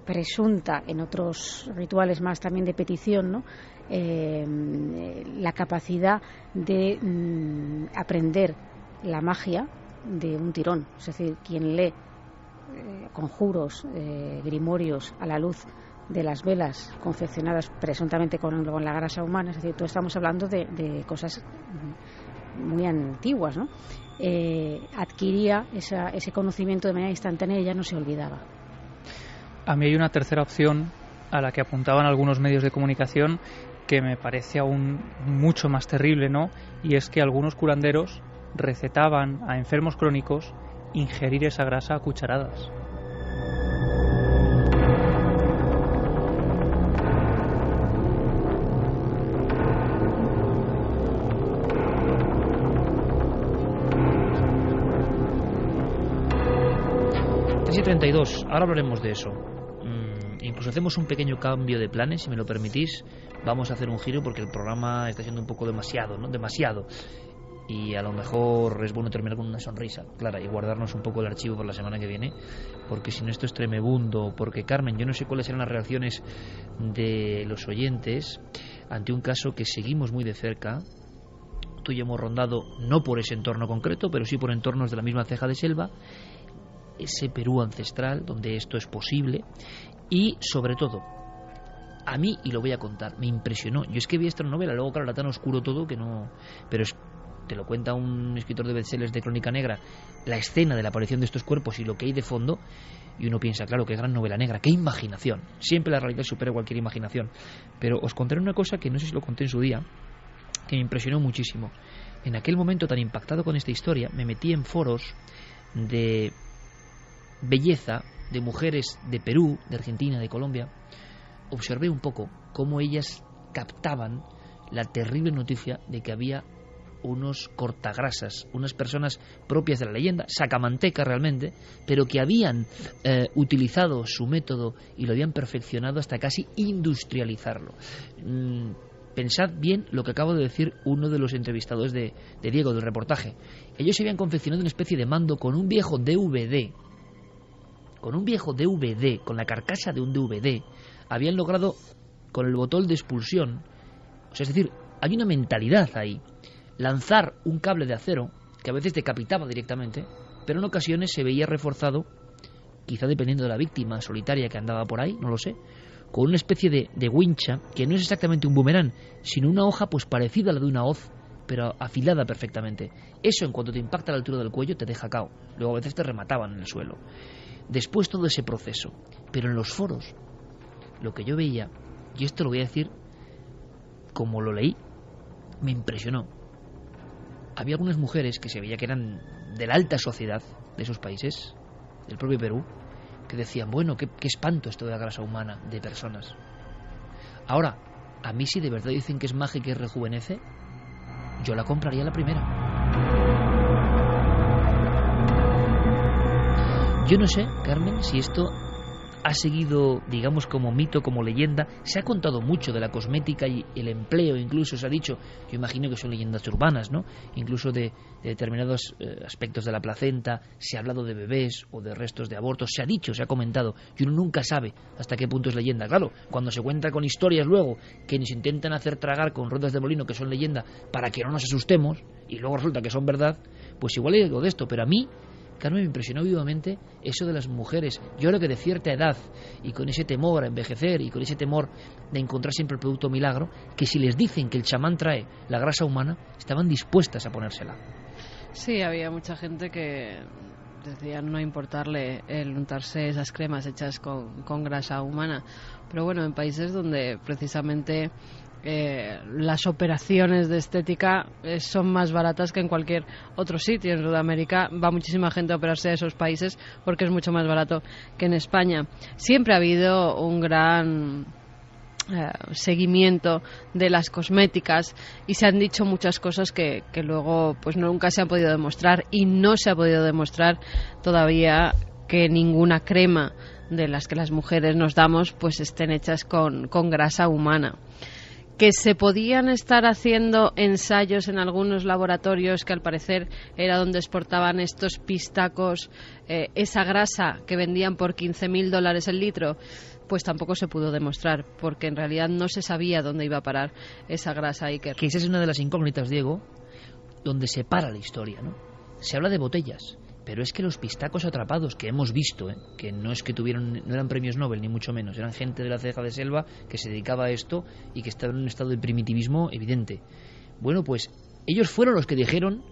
presunta, en otros rituales más también de petición, ¿no?, la capacidad de aprender la magia de un tirón. Es decir, quien lee conjuros, grimorios a la luz de las velas confeccionadas presuntamente con la grasa humana, es decir, estamos hablando de cosas muy antiguas, ¿no?, adquiría ese conocimiento de manera instantánea y ya no se olvidaba. A mí hay una tercera opción a la que apuntaban algunos medios de comunicación, que me parece aún mucho más terrible, ¿no?, y es que algunos curanderos recetaban a enfermos crónicos ingerir esa grasa a cucharadas. Y 32, ahora hablaremos de eso. Incluso hacemos un pequeño cambio de planes, si me lo permitís. Vamos a hacer un giro porque el programa está siendo un poco demasiado, ¿no? Demasiado. y a lo mejor es bueno terminar con una sonrisa clara y guardarnos un poco el archivo por la semana que viene, porque si no esto es tremebundo. Porque, Carmen, yo no sé cuáles serán las reacciones de los oyentes ante un caso que seguimos muy de cerca. Tú y yo hemos rondado no por ese entorno concreto, pero sí por entornos de la misma ceja de selva, ese Perú ancestral donde esto es posible. Y sobre todo, a mí, y lo voy a contar, me impresionó. Yo es que vi esta novela, luego claro, era tan oscuro todo que no... Pero te lo cuenta un escritor de bestsellers de Crónica Negra, la escena de la aparición de estos cuerpos y lo que hay de fondo, y uno piensa, claro, qué gran novela negra, qué imaginación. Siempre la realidad supera cualquier imaginación. Pero os contaré una cosa que no sé si lo conté en su día, que me impresionó muchísimo. En aquel momento tan impactado con esta historia, me metí en foros de belleza, de mujeres de Perú, de Argentina, de Colombia. Observé un poco cómo ellas captaban la terrible noticia de que había unos cortagrasas, unas personas propias de la leyenda, sacamantecas realmente, pero que habían utilizado su método y lo habían perfeccionado hasta casi industrializarlo. Pensad bien lo que acabo de decir uno de los entrevistados de Diego, del reportaje. Ellos se habían confeccionado una especie de mando con un viejo DVD, con la carcasa de un DVD, habían logrado con el botón de expulsión, o sea, es decir, hay una mentalidad ahí, lanzar un cable de acero que a veces decapitaba directamente, pero en ocasiones se veía reforzado, quizá dependiendo de la víctima solitaria que andaba por ahí, no lo sé, con una especie de wincha que no es exactamente un boomerang, sino una hoja pues parecida a la de una hoz, pero afilada perfectamente. Eso, en cuanto te impacta a la altura del cuello, te deja cao. Luego a veces te remataban en el suelo. Después todo ese proceso. Pero en los foros, lo que yo veía, y esto lo voy a decir como lo leí, me impresionó. Había algunas mujeres que se veía que eran de la alta sociedad de esos países, del propio Perú, que decían, bueno, qué espanto esto de la grasa humana de personas. Ahora, a mí si de verdad dicen que es mágica y rejuvenece, yo la compraría la primera. Yo no sé, Carmen, si esto ha seguido, digamos, como mito, como leyenda. Se ha contado mucho de la cosmética y el empleo, incluso se ha dicho, yo imagino que son leyendas urbanas, ¿no? Incluso de determinados aspectos de la placenta, se ha hablado de bebés o de restos de abortos, se ha dicho, se ha comentado, y uno nunca sabe hasta qué punto es leyenda. Claro, cuando se cuenta con historias luego que nos intentan hacer tragar con ruedas de molino que son leyenda para que no nos asustemos, y luego resulta que son verdad, pues igual hay algo de esto, pero a mí, Carmen, me impresionó vivamente eso de las mujeres. Yo creo que de cierta edad y con ese temor a envejecer y con ese temor de encontrar siempre el producto milagro, que si les dicen que el chamán trae la grasa humana, estaban dispuestas a ponérsela. Sí, había mucha gente que decía no importarle el untarse esas cremas hechas con grasa humana. Pero bueno, en países donde precisamente las operaciones de estética son más baratas que en cualquier otro sitio. En Sudamérica va muchísima gente a operarse a esos países porque es mucho más barato que en España. Siempre ha habido un gran seguimiento de las cosméticas y se han dicho muchas cosas que luego pues nunca se han podido demostrar, y no se ha podido demostrar todavía que ninguna crema de las que las mujeres nos damos pues estén hechas con grasa humana. Que se podían estar haciendo ensayos en algunos laboratorios que al parecer era donde exportaban estos pistacos, esa grasa que vendían por $15,000 el litro, pues tampoco se pudo demostrar, porque en realidad no se sabía dónde iba a parar esa grasa, Iker. Que esa es una de las incógnitas, Diego, donde se para la historia, ¿no? Se habla de botellas, pero es que los pistacos atrapados que hemos visto, que no es que no eran premios Nobel ni mucho menos, eran gente de la ceja de selva que se dedicaba a esto y que estaba en un estado de primitivismo evidente. Bueno, pues ellos fueron los que dijeron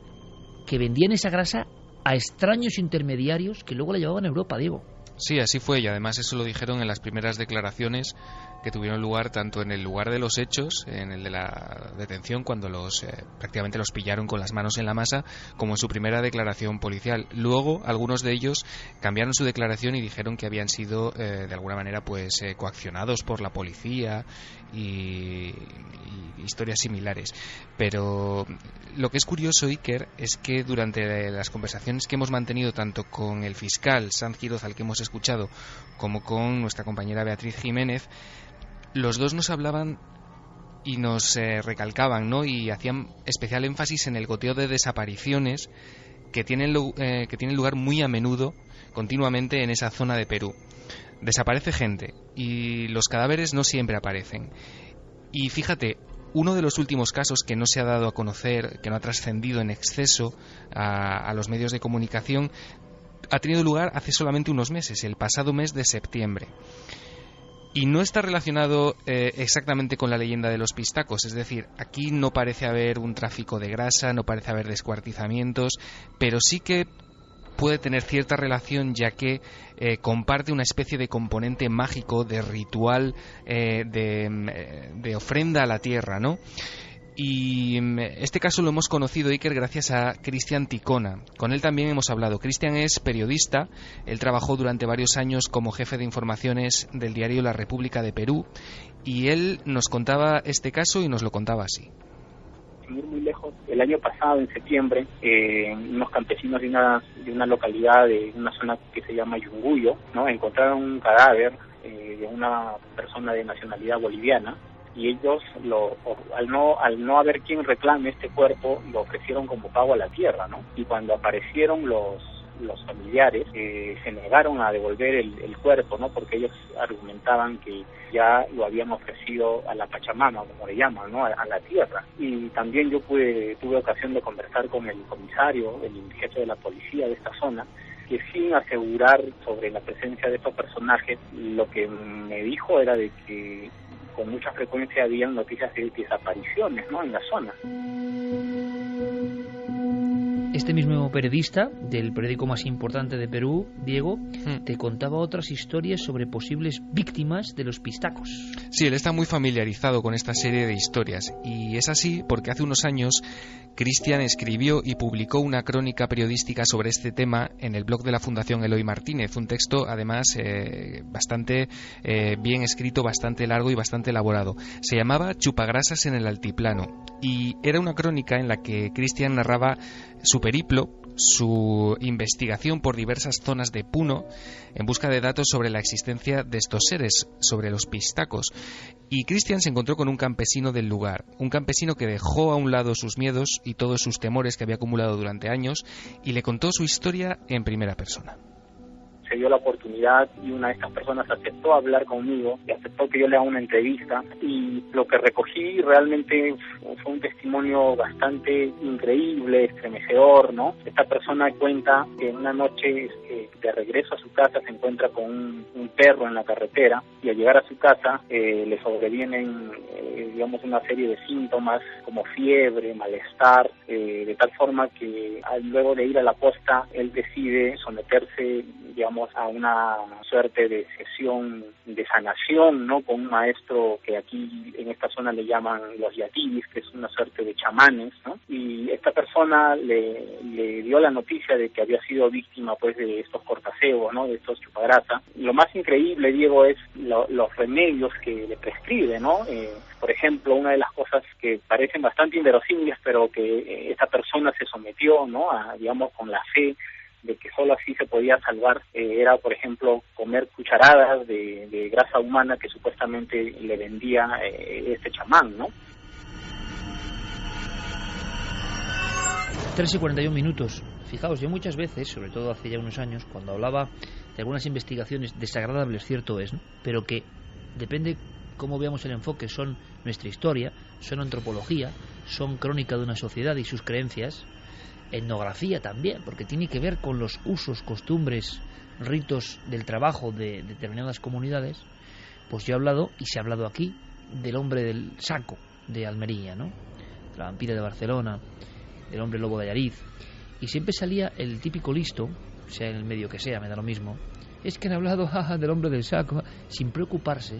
que vendían esa grasa a extraños intermediarios que luego la llevaban a Europa, Diego. Sí, así fue, y además eso lo dijeron en las primeras declaraciones que tuvieron lugar tanto en el lugar de los hechos, en el de la detención, cuando prácticamente los pillaron con las manos en la masa, como en su primera declaración policial. Luego, algunos de ellos cambiaron su declaración y dijeron que habían sido, de alguna manera, pues coaccionados por la policía y historias similares. Pero lo que es curioso, Iker, es que durante las conversaciones que hemos mantenido tanto con el fiscal Sanz Quiroz, al que hemos escuchado, como con nuestra compañera Beatriz Jiménez, los dos nos hablaban y nos recalcaban, ¿no? Y hacían especial énfasis en el goteo de desapariciones que tienen lugar muy a menudo, continuamente, en esa zona de Perú. Desaparece gente y los cadáveres no siempre aparecen. Y fíjate, uno de los últimos casos que no se ha dado a conocer, que no ha trascendido en exceso a los medios de comunicación, ha tenido lugar hace solamente unos meses, el pasado mes de septiembre. Y no está relacionado exactamente con la leyenda de los pistacos, es decir, aquí no parece haber un tráfico de grasa, no parece haber descuartizamientos, pero sí que puede tener cierta relación, ya que comparte una especie de componente mágico, de ritual, de ofrenda a la tierra, ¿no? Y este caso lo hemos conocido, Iker, gracias a Cristian Ticona. Con él también hemos hablado. Cristian es periodista, él trabajó durante varios años como jefe de informaciones del diario La República de Perú, y él nos contaba este caso y nos lo contaba así. Sin ir muy lejos, el año pasado, en septiembre, unos campesinos de una localidad, de una zona que se llama Yunguyo, ¿no?, encontraron un cadáver de una persona de nacionalidad boliviana, y ellos, al no haber quien reclame este cuerpo, lo ofrecieron como pago a la tierra, ¿no? Y cuando aparecieron los familiares, se negaron a devolver el cuerpo, ¿no? Porque ellos argumentaban que ya lo habían ofrecido a la Pachamama, como le llaman, ¿no?, a la tierra. Y también yo tuve ocasión de conversar con el comisario, el jefe de la policía de esta zona, que sin asegurar sobre la presencia de estos personajes, lo que me dijo era de que con mucha frecuencia habían noticias de desapariciones, ¿no?, en la zona. Este mismo periodista del periódico más importante de Perú, Diego, te contaba otras historias sobre posibles víctimas de los pistacos. Sí, él está muy familiarizado con esta serie de historias, y es así porque hace unos años Cristian escribió y publicó una crónica periodística sobre este tema en el blog de la Fundación Eloy Martínez, un texto además bastante bien escrito, bastante largo y bastante elaborado. Se llamaba Chupagrasas en el Altiplano, y era una crónica en la que Cristian narraba su periplo, su investigación por diversas zonas de Puno en busca de datos sobre la existencia de estos seres, sobre los pistacos. Y Cristian se encontró con un campesino del lugar, un campesino que dejó a un lado sus miedos y todos sus temores que había acumulado durante años, y le contó su historia en primera persona. Se dio la oportunidad y una de estas personas aceptó hablar conmigo y aceptó que yo le haga una entrevista, y lo que recogí realmente fue un testimonio bastante increíble, estremecedor, ¿no? Esta persona cuenta que una noche de regreso a su casa se encuentra con un perro en la carretera, y al llegar a su casa le sobrevienen digamos una serie de síntomas como fiebre, malestar, de tal forma que luego de ir a la posta él decide someterse, digamos, a una suerte de sesión de sanación, ¿no?, con un maestro que aquí en esta zona le llaman los yatibis, que es una suerte de chamanes, ¿no? Y esta persona le dio la noticia de que había sido víctima, pues, de estos cortaceos, ¿no?, de estos chupagrasa. Lo más increíble, Diego, es los remedios que le prescribe, ¿no? Por ejemplo, una de las cosas que parecen bastante inverosímiles, pero que esta persona se sometió, ¿no?, a, digamos, con la fe de que solo así se podía salvar, era, por ejemplo, comer cucharadas de grasa humana que supuestamente le vendía este chamán, ¿no? 3:41. Fijaos, yo muchas veces, sobre todo hace ya unos años, cuando hablaba de algunas investigaciones desagradables, cierto es, ¿no?, pero que depende cómo veamos el enfoque, son nuestra historia, son antropología, son crónica de una sociedad y sus creencias, etnografía también, porque tiene que ver con los usos, costumbres, ritos del trabajo de determinadas comunidades. Pues yo he hablado, y se ha hablado aquí, del hombre del saco de Almería, ¿no?, la vampira de Barcelona, el hombre lobo de Allariz, y siempre salía el típico listo, sea en el medio que sea, me da lo mismo, es que han hablado del hombre del saco, sin preocuparse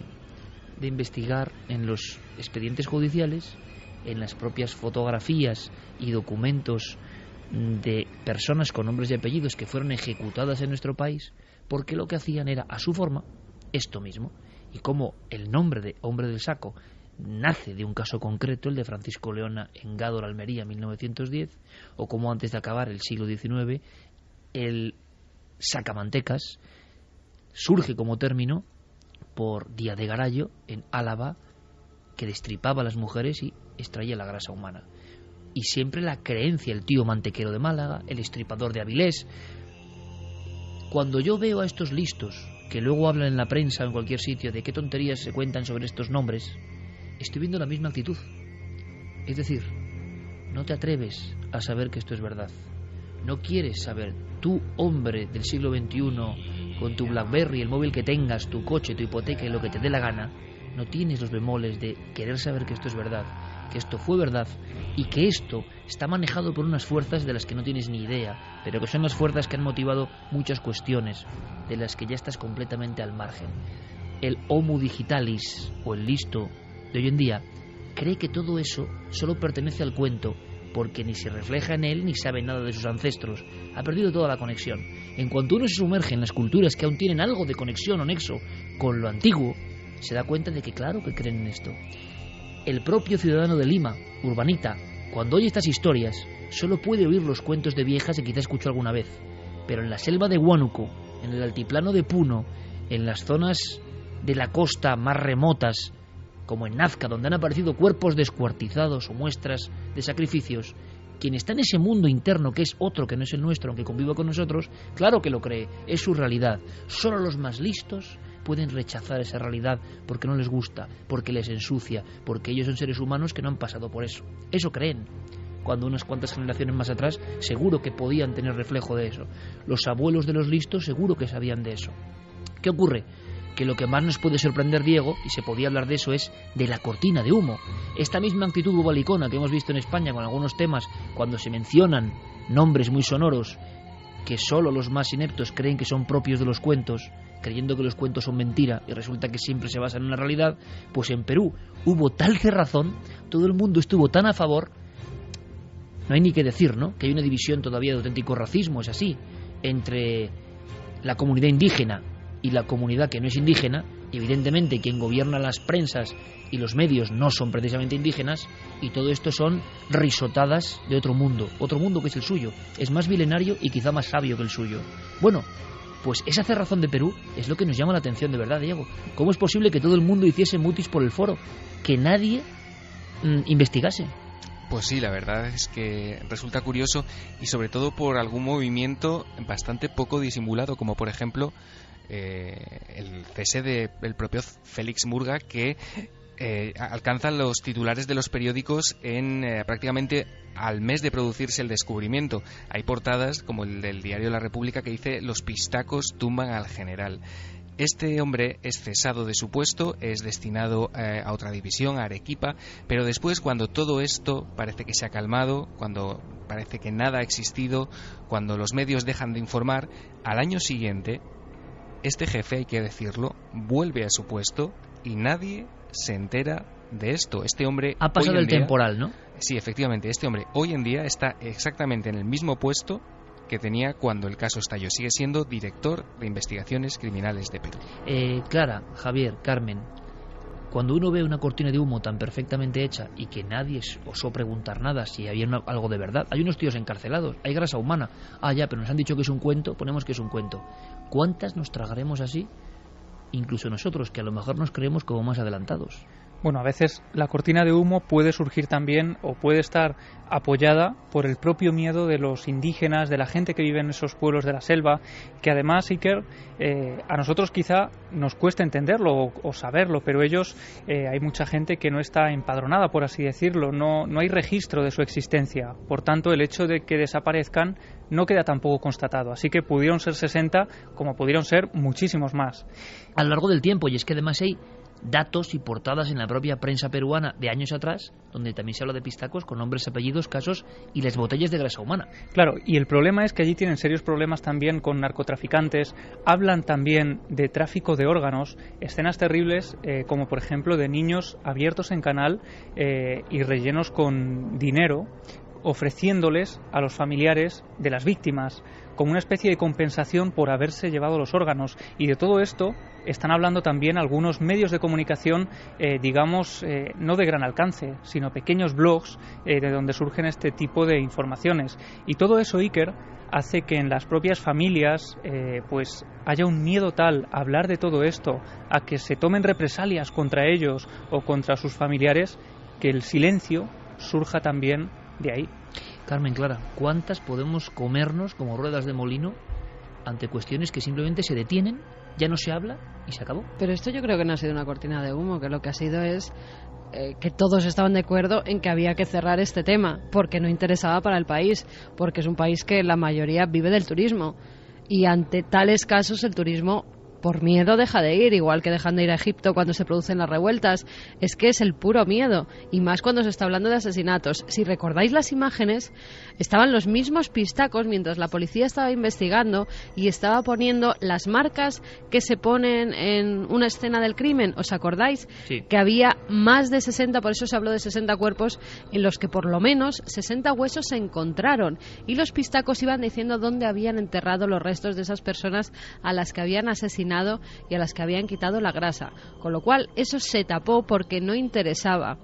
de investigar en los expedientes judiciales, en las propias fotografías y documentos de personas con nombres y apellidos que fueron ejecutadas en nuestro país, porque lo que hacían era, a su forma, esto mismo. Y como el nombre de hombre del saco nace de un caso concreto, el de Francisco Leona en Gádor, Almería, 1910, o como antes de acabar el siglo XIX, el sacamantecas surge como término por Díaz de Garallo en Álava que destripaba a las mujeres y extraía la grasa humana. Y siempre la creencia, el tío mantequero de Málaga, el estripador de Avilés. Cuando yo veo a estos listos, que luego hablan en la prensa o en cualquier sitio de qué tonterías se cuentan sobre estos nombres, estoy viendo la misma actitud. Es decir, no te atreves a saber que esto es verdad. No quieres saber. Tú, hombre del siglo XXI, con tu BlackBerry, el móvil que tengas, tu coche, tu hipoteca y lo que te dé la gana, no tienes los bemoles de querer saber que esto es verdad, que esto fue verdad y que esto está manejado por unas fuerzas de las que no tienes ni idea, pero que son las fuerzas que han motivado muchas cuestiones de las que ya estás completamente al margen. El homo digitalis, o el listo de hoy en día, cree que todo eso solo pertenece al cuento, porque ni se refleja en él ni sabe nada de sus ancestros. Ha perdido toda la conexión. En cuanto uno se sumerge en las culturas que aún tienen algo de conexión o nexo con lo antiguo, se da cuenta de que claro que creen en esto. El propio ciudadano de Lima, urbanita, cuando oye estas historias, solo puede oír los cuentos de viejas que quizá escuchó alguna vez. Pero en la selva de Huánuco, en el altiplano de Puno, en las zonas de la costa más remotas, como en Nazca, donde han aparecido cuerpos descuartizados o muestras de sacrificios, quien está en ese mundo interno que es otro, que no es el nuestro, aunque conviva con nosotros, claro que lo cree, es su realidad. Solo los más listos pueden rechazar esa realidad porque no les gusta, porque les ensucia, porque ellos son seres humanos que no han pasado por eso. Eso creen. Cuando unas cuantas generaciones más atrás seguro que podían tener reflejo de eso. Los abuelos de los listos seguro que sabían de eso. ¿Qué ocurre? Que lo que más nos puede sorprender, Diego, y se podía hablar de eso, es de la cortina de humo. Esta misma actitud bobalicona que hemos visto en España con algunos temas, cuando se mencionan nombres muy sonoros que solo los más ineptos creen que son propios de los cuentos, creyendo que los cuentos son mentira y resulta que siempre se basan en la realidad, pues en Perú hubo tal cerrazón, todo el mundo estuvo tan a favor, no hay ni que decir, ¿no?, que hay una división todavía de auténtico racismo, es así, entre la comunidad indígena y la comunidad que no es indígena, y evidentemente quien gobierna las prensas y los medios no son precisamente indígenas, y todo esto son risotadas de otro mundo que es el suyo, es más milenario y quizá más sabio que el suyo. Bueno, pues esa cerrazón de Perú es lo que nos llama la atención de verdad, Diego. ¿Cómo es posible que todo el mundo hiciese mutis por el foro? Que nadie investigase. Pues sí, la verdad es que resulta curioso, y sobre todo por algún movimiento bastante poco disimulado, como por ejemplo el cese del propio Félix Murga, que alcanza los titulares de los periódicos en prácticamente al mes de producirse el descubrimiento. Hay portadas como el del diario La República que dice: los pistacos tumban al general. Este hombre es cesado de su puesto, es destinado a otra división, a Arequipa, pero después, cuando todo esto parece que se ha calmado, cuando parece que nada ha existido, cuando los medios dejan de informar, al año siguiente este jefe, hay que decirlo, vuelve a su puesto y nadie se entera de esto. Este hombre ha pasado el temporal, ¿no? Sí, efectivamente, este hombre hoy en día está exactamente en el mismo puesto que tenía cuando el caso estalló. Sigue siendo director de investigaciones criminales de Perú. Clara, Javier, Carmen, cuando uno ve una cortina de humo tan perfectamente hecha y que nadie osó preguntar nada si había algo de verdad, hay unos tíos encarcelados, hay grasa humana, ya, pero nos han dicho que es un cuento, ponemos que es un cuento. ¿Cuántas nos tragaremos así? Incluso nosotros, que a lo mejor nos creemos como más adelantados. Bueno, a veces la cortina de humo puede surgir también o puede estar apoyada por el propio miedo de los indígenas, de la gente que vive en esos pueblos de la selva, que además, Iker, a nosotros quizá nos cuesta entenderlo o saberlo, pero ellos, hay mucha gente que no está empadronada, por así decirlo, no hay registro de su existencia. Por tanto, el hecho de que desaparezcan no queda tampoco constatado. Así que pudieron ser 60, como pudieron ser muchísimos más. A lo largo del tiempo, y es que además hay datos y portadas en la propia prensa peruana de años atrás, donde también se habla de pistacos con nombres, apellidos, casos y las botellas de grasa humana. Claro, y el problema es que allí tienen serios problemas también con narcotraficantes, hablan también de tráfico de órganos, escenas terribles como por ejemplo de niños abiertos en canal y rellenos con dinero, ofreciéndoles a los familiares de las víctimas como una especie de compensación por haberse llevado los órganos. Y de todo esto están hablando también algunos medios de comunicación, digamos, no de gran alcance, sino pequeños blogs de donde surgen este tipo de informaciones. Y todo eso, Iker, hace que en las propias familias pues haya un miedo tal a hablar de todo esto, a que se tomen represalias contra ellos o contra sus familiares, que el silencio surja también de ahí. Carmen Clara, ¿cuántas podemos comernos como ruedas de molino ante cuestiones que simplemente se detienen, ya no se habla y se acabó? Pero esto yo creo que no ha sido una cortina de humo, que lo que ha sido es que todos estaban de acuerdo en que había que cerrar este tema, porque no interesaba para el país, porque es un país que la mayoría vive del turismo, y ante tales casos el turismo por miedo deja de ir, igual que dejan de ir a Egipto cuando se producen las revueltas. Es que es el puro miedo, y más cuando se está hablando de asesinatos. Si recordáis las imágenes, estaban los mismos pistacos mientras la policía estaba investigando y estaba poniendo las marcas que se ponen en una escena del crimen. ¿Os acordáis? Sí. Que había más de 60, por eso se habló de 60 cuerpos, en los que por lo menos 60 huesos se encontraron, y los pistacos iban diciendo dónde habían enterrado los restos de esas personas a las que habían asesinado y a las que habían quitado la grasa, con lo cual eso se tapó porque no interesaba.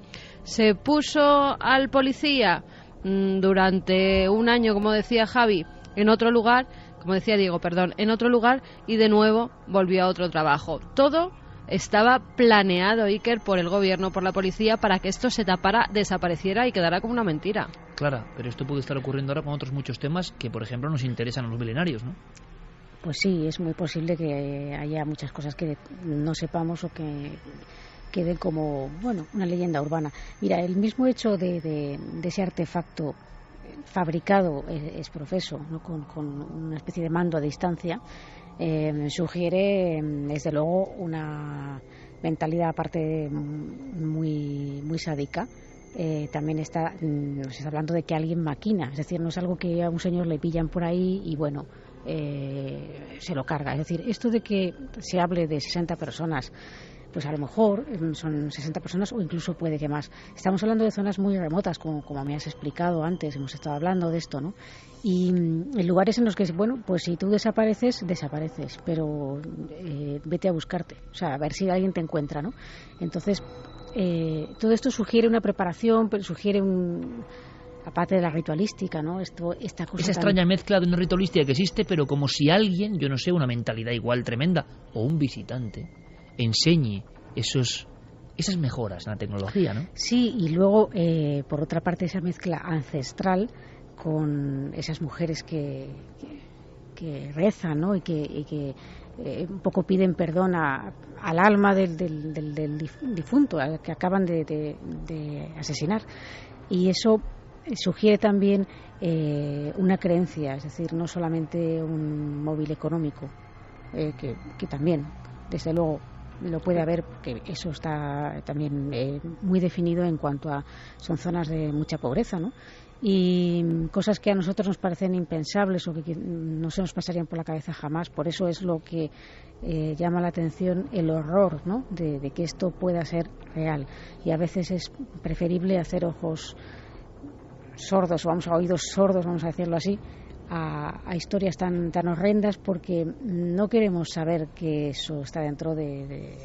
Se puso al policía durante un año, como decía Javi, en otro lugar, como decía Diego, perdón, en otro lugar, y de nuevo volvió a otro trabajo. Todo estaba planeado, Iker, por el gobierno, por la policía, para que esto se tapara, desapareciera y quedara como una mentira. Claro, pero esto puede estar ocurriendo ahora con otros muchos temas que, por ejemplo, nos interesan a los milenarios, ¿no? Pues sí, es muy posible que haya muchas cosas que no sepamos o que queden como, bueno, una leyenda urbana. Mira, el mismo hecho de ese artefacto fabricado es profeso, ¿no? con una especie de mando a distancia, sugiere, desde luego, una mentalidad aparte muy, muy sádica. También nos está hablando de que alguien maquina, es decir, no es algo que a un señor le pillan por ahí y bueno, se lo carga. Es decir, esto de que se hable de 60 personas, pues a lo mejor son 60 personas o incluso puede que más. Estamos hablando de zonas muy remotas, como me has explicado antes, hemos estado hablando de esto, ¿no? Y en lugares en los que, bueno, pues si tú desapareces, pero vete a buscarte, o sea, a ver si alguien te encuentra, ¿no? Entonces, todo esto sugiere una preparación, sugiere aparte de la ritualística, ¿no? Esta cosa esa extraña mezcla de una ritualística que existe, pero como si alguien, yo no sé, una mentalidad igual tremenda, o un visitante, enseñe esas mejoras en la tecnología, ¿no? Sí, y luego, por otra parte, esa mezcla ancestral con esas mujeres que rezan, ¿no? Y que un poco piden perdón al alma del difunto, al que acaban de asesinar. Y eso sugiere también una creencia, es decir, no solamente un móvil económico, que también, desde luego, lo puede haber, porque eso está también muy definido en cuanto a son zonas de mucha pobreza, ¿no? Y cosas que a nosotros nos parecen impensables o que no se nos pasarían por la cabeza jamás. Por eso es lo que llama la atención el horror, ¿no? de que esto pueda ser real. Y a veces es preferible hacer ojos sordos, oídos sordos, vamos a decirlo así, a historias tan horrendas, porque no queremos saber que eso está dentro de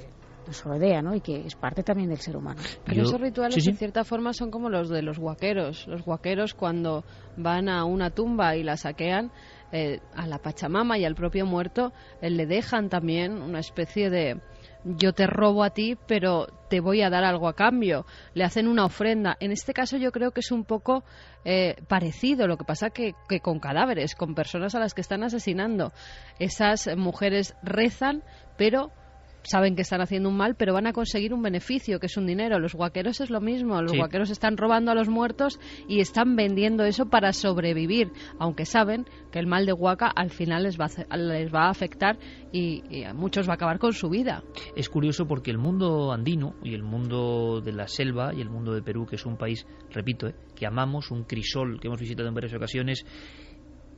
nos rodea, ¿no? Y que es parte también del ser humano. Pero esos rituales, en cierta forma, son como los de los huaqueros. Los huaqueros, cuando van a una tumba y la saquean, a la Pachamama y al propio muerto, le dejan también una especie de yo te robo a ti, pero te voy a dar algo a cambio. Le hacen una ofrenda. En este caso yo creo que es un poco parecido. Lo que pasa que con cadáveres, con personas a las que están asesinando. Esas mujeres rezan, pero saben que están haciendo un mal, pero van a conseguir un beneficio, que es un dinero. Los huaqueros es lo mismo. Los huaqueros están robando a los muertos y están vendiendo eso para sobrevivir, aunque saben que el mal de Huaca al final les va a afectar y a muchos va a acabar con su vida. Es curioso porque el mundo andino y el mundo de la selva y el mundo de Perú, que es un país, repito, que amamos, un crisol que hemos visitado en varias ocasiones,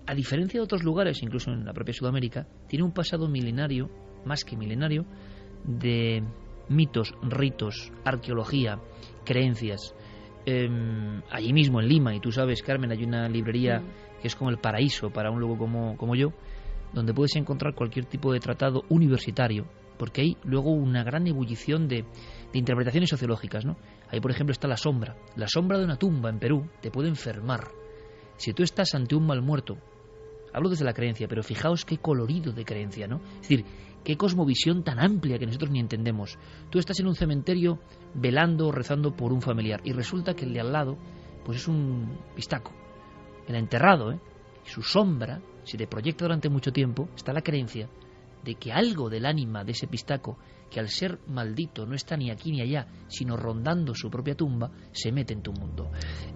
a diferencia de otros lugares, incluso en la propia Sudamérica, tiene un pasado milenario, más que milenario, de mitos, ritos, arqueología, creencias. allí mismo en Lima, y tú sabes, Carmen, hay una librería que es como el paraíso para un loco como yo, donde puedes encontrar cualquier tipo de tratado universitario, porque hay luego una gran ebullición de interpretaciones sociológicas, ¿no? Ahí, por ejemplo, está la sombra de una tumba en Perú te puede enfermar. Si tú estás ante un mal muerto, hablo desde la creencia, pero fijaos qué colorido de creencia, ¿no? Es decir, qué cosmovisión tan amplia que nosotros ni entendemos. Tú estás en un cementerio velando o rezando por un familiar y resulta que el de al lado pues es un pistaco, el enterrado, y su sombra, si te proyecta durante mucho tiempo, está la creencia de que algo del ánima de ese pistaco, que al ser maldito no está ni aquí ni allá, sino rondando su propia tumba, se mete en tu mundo.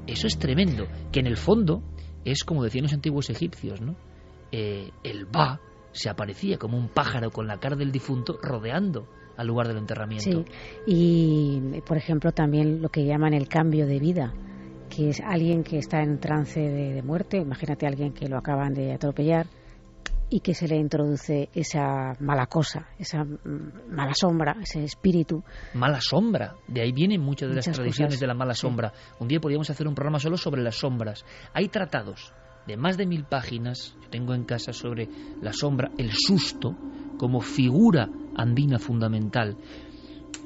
Eso es tremendo, que en el fondo es como decían los antiguos egipcios, ¿no? El Ba se aparecía como un pájaro con la cara del difunto rodeando al lugar del enterramiento. Sí, y por ejemplo también lo que llaman el cambio de vida, que es alguien que está en trance de muerte. Imagínate a alguien que lo acaban de atropellar y que se le introduce esa mala cosa, esa mala sombra, ese espíritu. Mala sombra, de ahí vienen muchas de las tradiciones cosas. De la mala sombra. Un día podríamos hacer un programa solo sobre las sombras. Hay tratados de más de 1000 páginas, yo tengo en casa, sobre la sombra, el susto, como figura andina fundamental.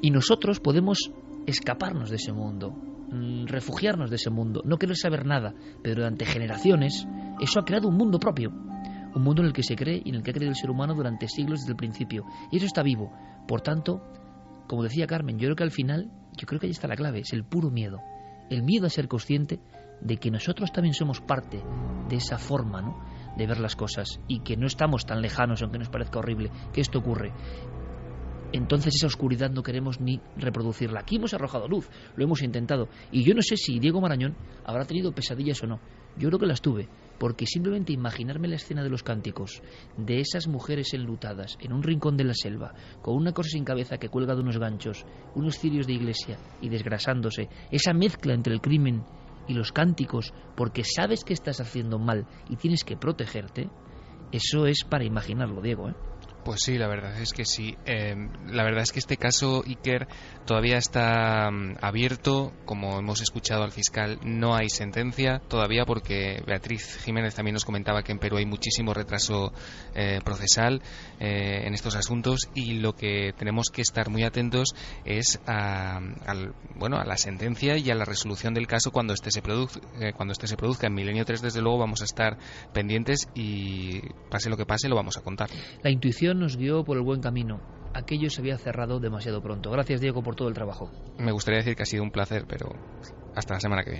Y nosotros podemos escaparnos de ese mundo, refugiarnos de ese mundo, no querer saber nada, pero durante generaciones eso ha creado un mundo propio. Un mundo en el que se cree y en el que ha creído el ser humano durante siglos desde el principio. Y eso está vivo. Por tanto, como decía Carmen, yo creo que al final, ahí está la clave, es el puro miedo. El miedo a ser consciente de que nosotros también somos parte de esa forma, ¿no?, de ver las cosas, y que no estamos tan lejanos, aunque nos parezca horrible, que esto ocurre. Entonces esa oscuridad no queremos ni reproducirla. Aquí hemos arrojado luz, lo hemos intentado. Y yo no sé si Diego Marañón habrá tenido pesadillas o no. Yo creo que las tuve, porque simplemente imaginarme la escena de los cánticos, de esas mujeres enlutadas en un rincón de la selva, con una cosa sin cabeza que cuelga de unos ganchos, unos cirios de iglesia y desgrasándose, esa mezcla entre el crimen y los cánticos, porque sabes que estás haciendo mal y tienes que protegerte, eso es para imaginarlo, Diego, ¿eh? Pues sí, la verdad es que sí. La verdad es que este caso, Iker, todavía está abierto. Como hemos escuchado al fiscal, no hay sentencia todavía, porque Beatriz Jiménez también nos comentaba que en Perú hay muchísimo retraso procesal en estos asuntos, y lo que tenemos que estar muy atentos es a la sentencia y a la resolución del caso cuando este se produzca. En Milenio 3, desde luego, vamos a estar pendientes y pase lo que pase, lo vamos a contar. La intuición nos guió por el buen camino. Aquello se había cerrado demasiado pronto. Gracias, Diego, por todo el trabajo. Me gustaría decir que ha sido un placer, pero hasta la semana que viene.